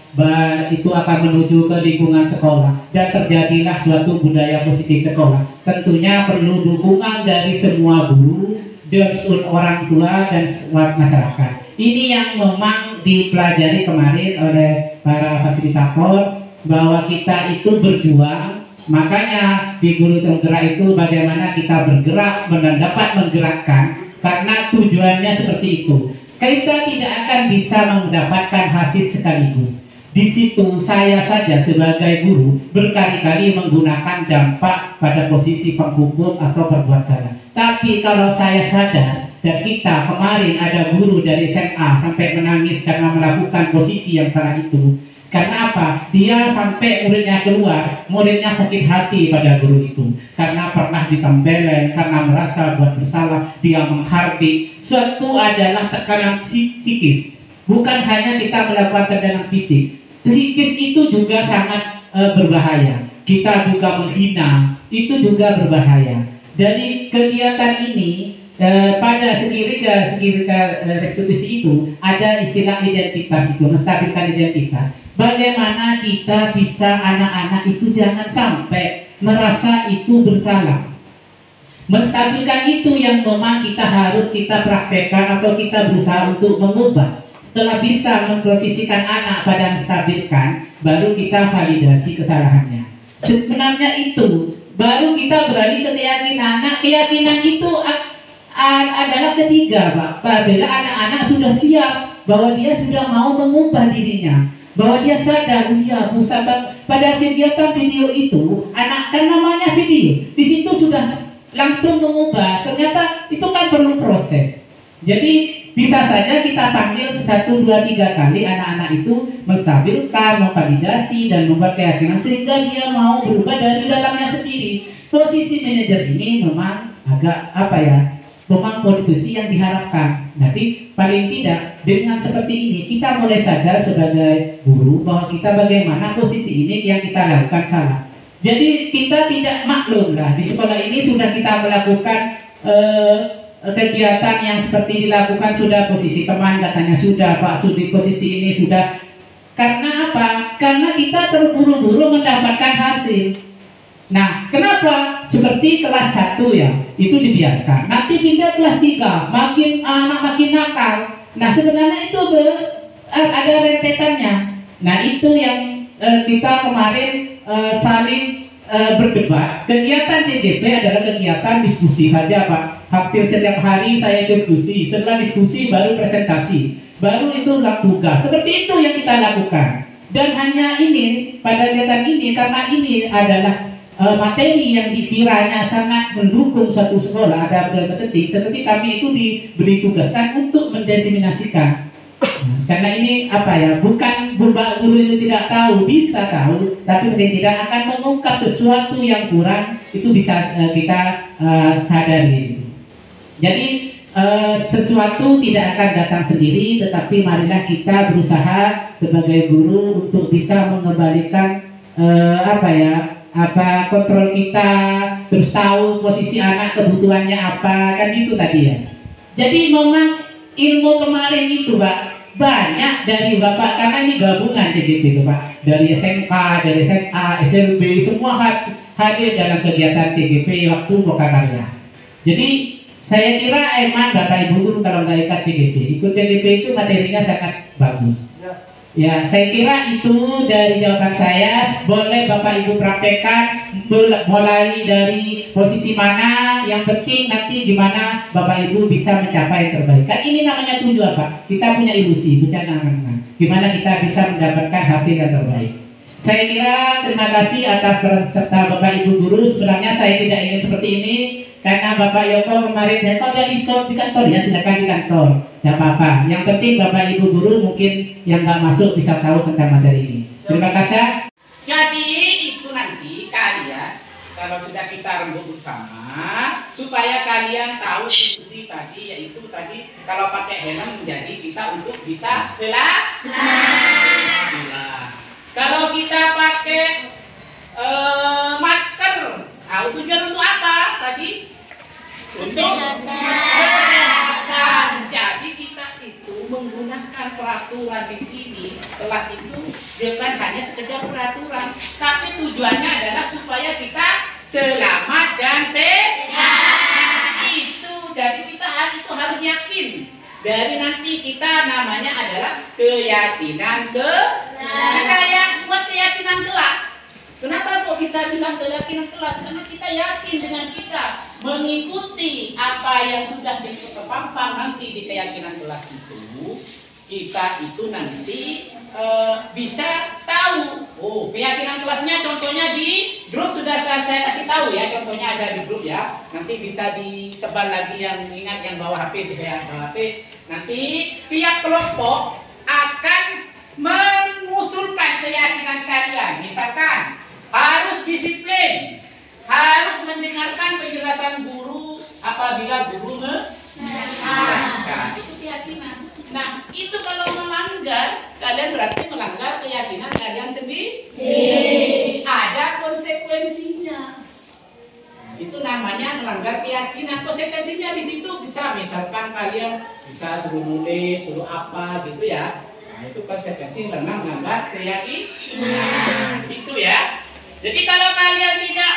itu akan menuju ke lingkungan sekolah dan terjadilah suatu budaya positif sekolah. Tentunya perlu dukungan dari semua guru dan orang tua dan masyarakat. Ini yang memang dipelajari kemarin oleh para fasilitator bahwa kita itu berjuang. Makanya di Guru Penggerak itu bagaimana kita bergerak dan dapat menggerakkan karena tujuannya seperti itu. Kita tidak akan bisa mendapatkan hasil sekaligus. Di situ saya saja sebagai guru berkali-kali menggunakan dampak pada posisi penghukum atau berbuat salah. Tapi kalau saya sadar dan kita kemarin ada guru dari SMA sampai menangis karena melakukan posisi yang salah itu. Karena apa? Dia sampai muridnya keluar, muridnya sakit hati pada guru itu. Karena pernah ditempelin, karena merasa buat bersalah, dia menghardik. Suatu adalah tekanan psikis. Bukan hanya kita melakukan tekanan fisik. Psikis itu juga sangat berbahaya. Kita juga menghina, itu juga berbahaya. Dari kegiatan ini, pada sekiranya restitusi itu, ada istilah identitas itu, menstabilkan identitas. Bagaimana kita bisa anak-anak itu jangan sampai merasa itu bersalah. Menstabilkan itu yang memang kita praktekkan atau kita berusaha untuk mengubah. Setelah bisa memposisikan anak pada menstabilkan, baru kita validasi kesalahannya. Sebenarnya itu, baru kita beralih ke keyakinan. Nah, keyakinan itu adalah ketiga, Pak. Apabila anak-anak sudah siap bahwa dia sudah mau mengubah dirinya, bahwa dia sadar, pada kegiatan video itu, anak kan namanya video, di situ sudah langsung mengubah. Ternyata itu kan perlu proses. Jadi bisa saja kita panggil 1, 2, 3 kali anak-anak itu menstabilkan, memvalidasi dan membuat keyakinan sehingga dia mau berubah dari dalamnya sendiri. Posisi manajer ini memang agak memang politisi yang diharapkan. Jadi paling tidak dengan seperti ini kita mulai sadar sebagai guru bahwa kita bagaimana posisi ini yang kita lakukan salah. Jadi kita tidak maklum lah di sekolah ini sudah kita melakukan kegiatan yang seperti dilakukan, sudah posisi teman katanya sudah, Pak Sudi posisi ini sudah. Karena apa? Karena kita terburu-buru mendapatkan hasil. Nah, kenapa? Seperti kelas 1 ya, itu dibiarkan. Nanti pindah kelas 3, makin anak makin nakal. Nah, sebenarnya itu ada rentetannya. Nah, itu yang kita kemarin saling berdebat. Kegiatan CGP adalah kegiatan diskusi saja, Pak. Hampir setiap hari saya diskusi. Setelah diskusi baru presentasi. Baru itu tugas. Seperti itu yang kita lakukan. Dan hanya ini, pada kegiatan ini, karena ini adalah materi yang dikiranya sangat mendukung suatu sekolah, ada beberapa titik seperti kami itu diberi tugaskan untuk mendiseminasikan. Karena ini apa ya, bukan guru itu tidak tahu, bisa tahu, tapi mungkin tidak akan mengungkap sesuatu yang kurang, itu bisa kita sadari. Jadi sesuatu tidak akan datang sendiri, tetapi marilah kita berusaha sebagai guru untuk bisa mengembalikan kontrol kita, terus tahu posisi anak kebutuhannya apa, kan gitu tadi ya. Jadi memang ilmu kemarin itu Pak, banyak dari Bapak, karena ini gabungan CGP itu Pak, dari SMK, dari SMA, SLB, semua hadir dalam kegiatan CGP waktu Lokakarya. Jadi saya kira emang Bapak Ibu guru kalau nggak ikut CGP, ikut CGP itu materinya sangat bagus. Ya, saya kira itu dari jawaban saya. Boleh Bapak Ibu praktekkan mulai dari posisi mana. Yang penting nanti gimana Bapak Ibu bisa mencapai yang terbaik. Kan ini namanya tujuan Pak. Kita punya ilusi, punya angan-angan. Gimana kita bisa mendapatkan hasil yang terbaik. Saya kira terima kasih atas serta Bapak Ibu guru. Sebenarnya saya tidak ingin seperti ini. Karena Bapak Yoko kemarin saya tahu dari di kantor ya, silakan di kantor, tidak apa-apa. Yang penting Bapak Ibu guru mungkin yang nggak masuk bisa tahu tentang materi ini. Terima kasih. Jadi itu nanti kalian kalau sudah kita rembuk bersama, supaya kalian tahu diskusi tadi, yaitu tadi kalau pakai helm menjadi kita untuk bisa kalau kita pakai masker, tujuan untuk apa tadi? Kesehatan. Jadi kita itu menggunakan peraturan di sini, kelas itu bukan hanya sekedar peraturan, tapi tujuannya adalah supaya kita selamat dan sehat. Itu jadi kita itu harus yakin. Dari nanti kita namanya adalah keyakinan kita yang buat keyakinan kelas. Kenapa kok bisa bilang keyakinan kelas? Karena kita yakin dengan kita mengikuti apa yang sudah terpampang nanti di keyakinan kelas itu, kita itu nanti bisa tahu. Oh, keyakinan kelasnya contohnya di grup sudah saya kasih tahu ya, contohnya ada di grup ya. Nanti bisa disebar lagi yang ingat yang bawa HP di HP. Nanti tiap kelompok akan mengusulkan keyakinan kalian. Misalkan harus disiplin, harus mendengarkan penjelasan guru apabila guru mengajarkan. Itu keyakinan. Nah, itu kalau melanggar, kalian berarti melanggar keyakinan kalian sendiri. Ada konsekuensinya. Itu namanya melanggar keyakinan. Konsekuensinya di situ bisa, misalkan kalian bisa suruh nulis, suruh apa gitu ya. Nah, itu konsekuensi karena melanggar keyakinan. Gitu ya. Jadi kalau kalian tidak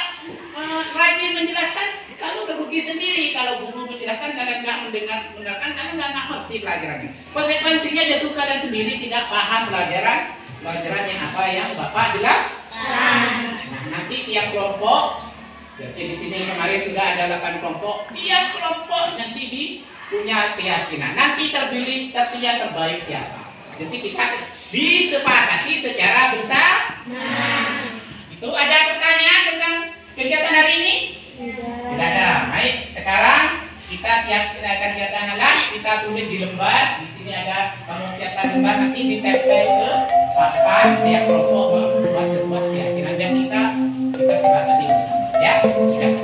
rajin menjelaskan, kalau udah rugi sendiri. Kalau guru menjelaskan kalian nggak mendengarkan, kalian nggak ngerti pelajarannya. Konsekuensinya jatuh kalian sendiri tidak paham pelajaran yang apa yang Bapak jelaskan. Nah, nanti tiap kelompok, jadi di sini kemarin sudah ada 8 kelompok. Tiap kelompok nanti punya keyakinan. Nanti terpilih terbaik siapa. Jadi kita disepakati secara bersama. Itu ada pertanyaan tentang kegiatan hari ini? Tidak ada. Baik, sekarang kita akan kegiatan alas, kita tulis di lembar. Di sini ada kamu siapkan lembar, nanti ditempel ke papan tiap kelompok membuat sebuah keyakinan dan kita sepakati bersama. Ya, sudah.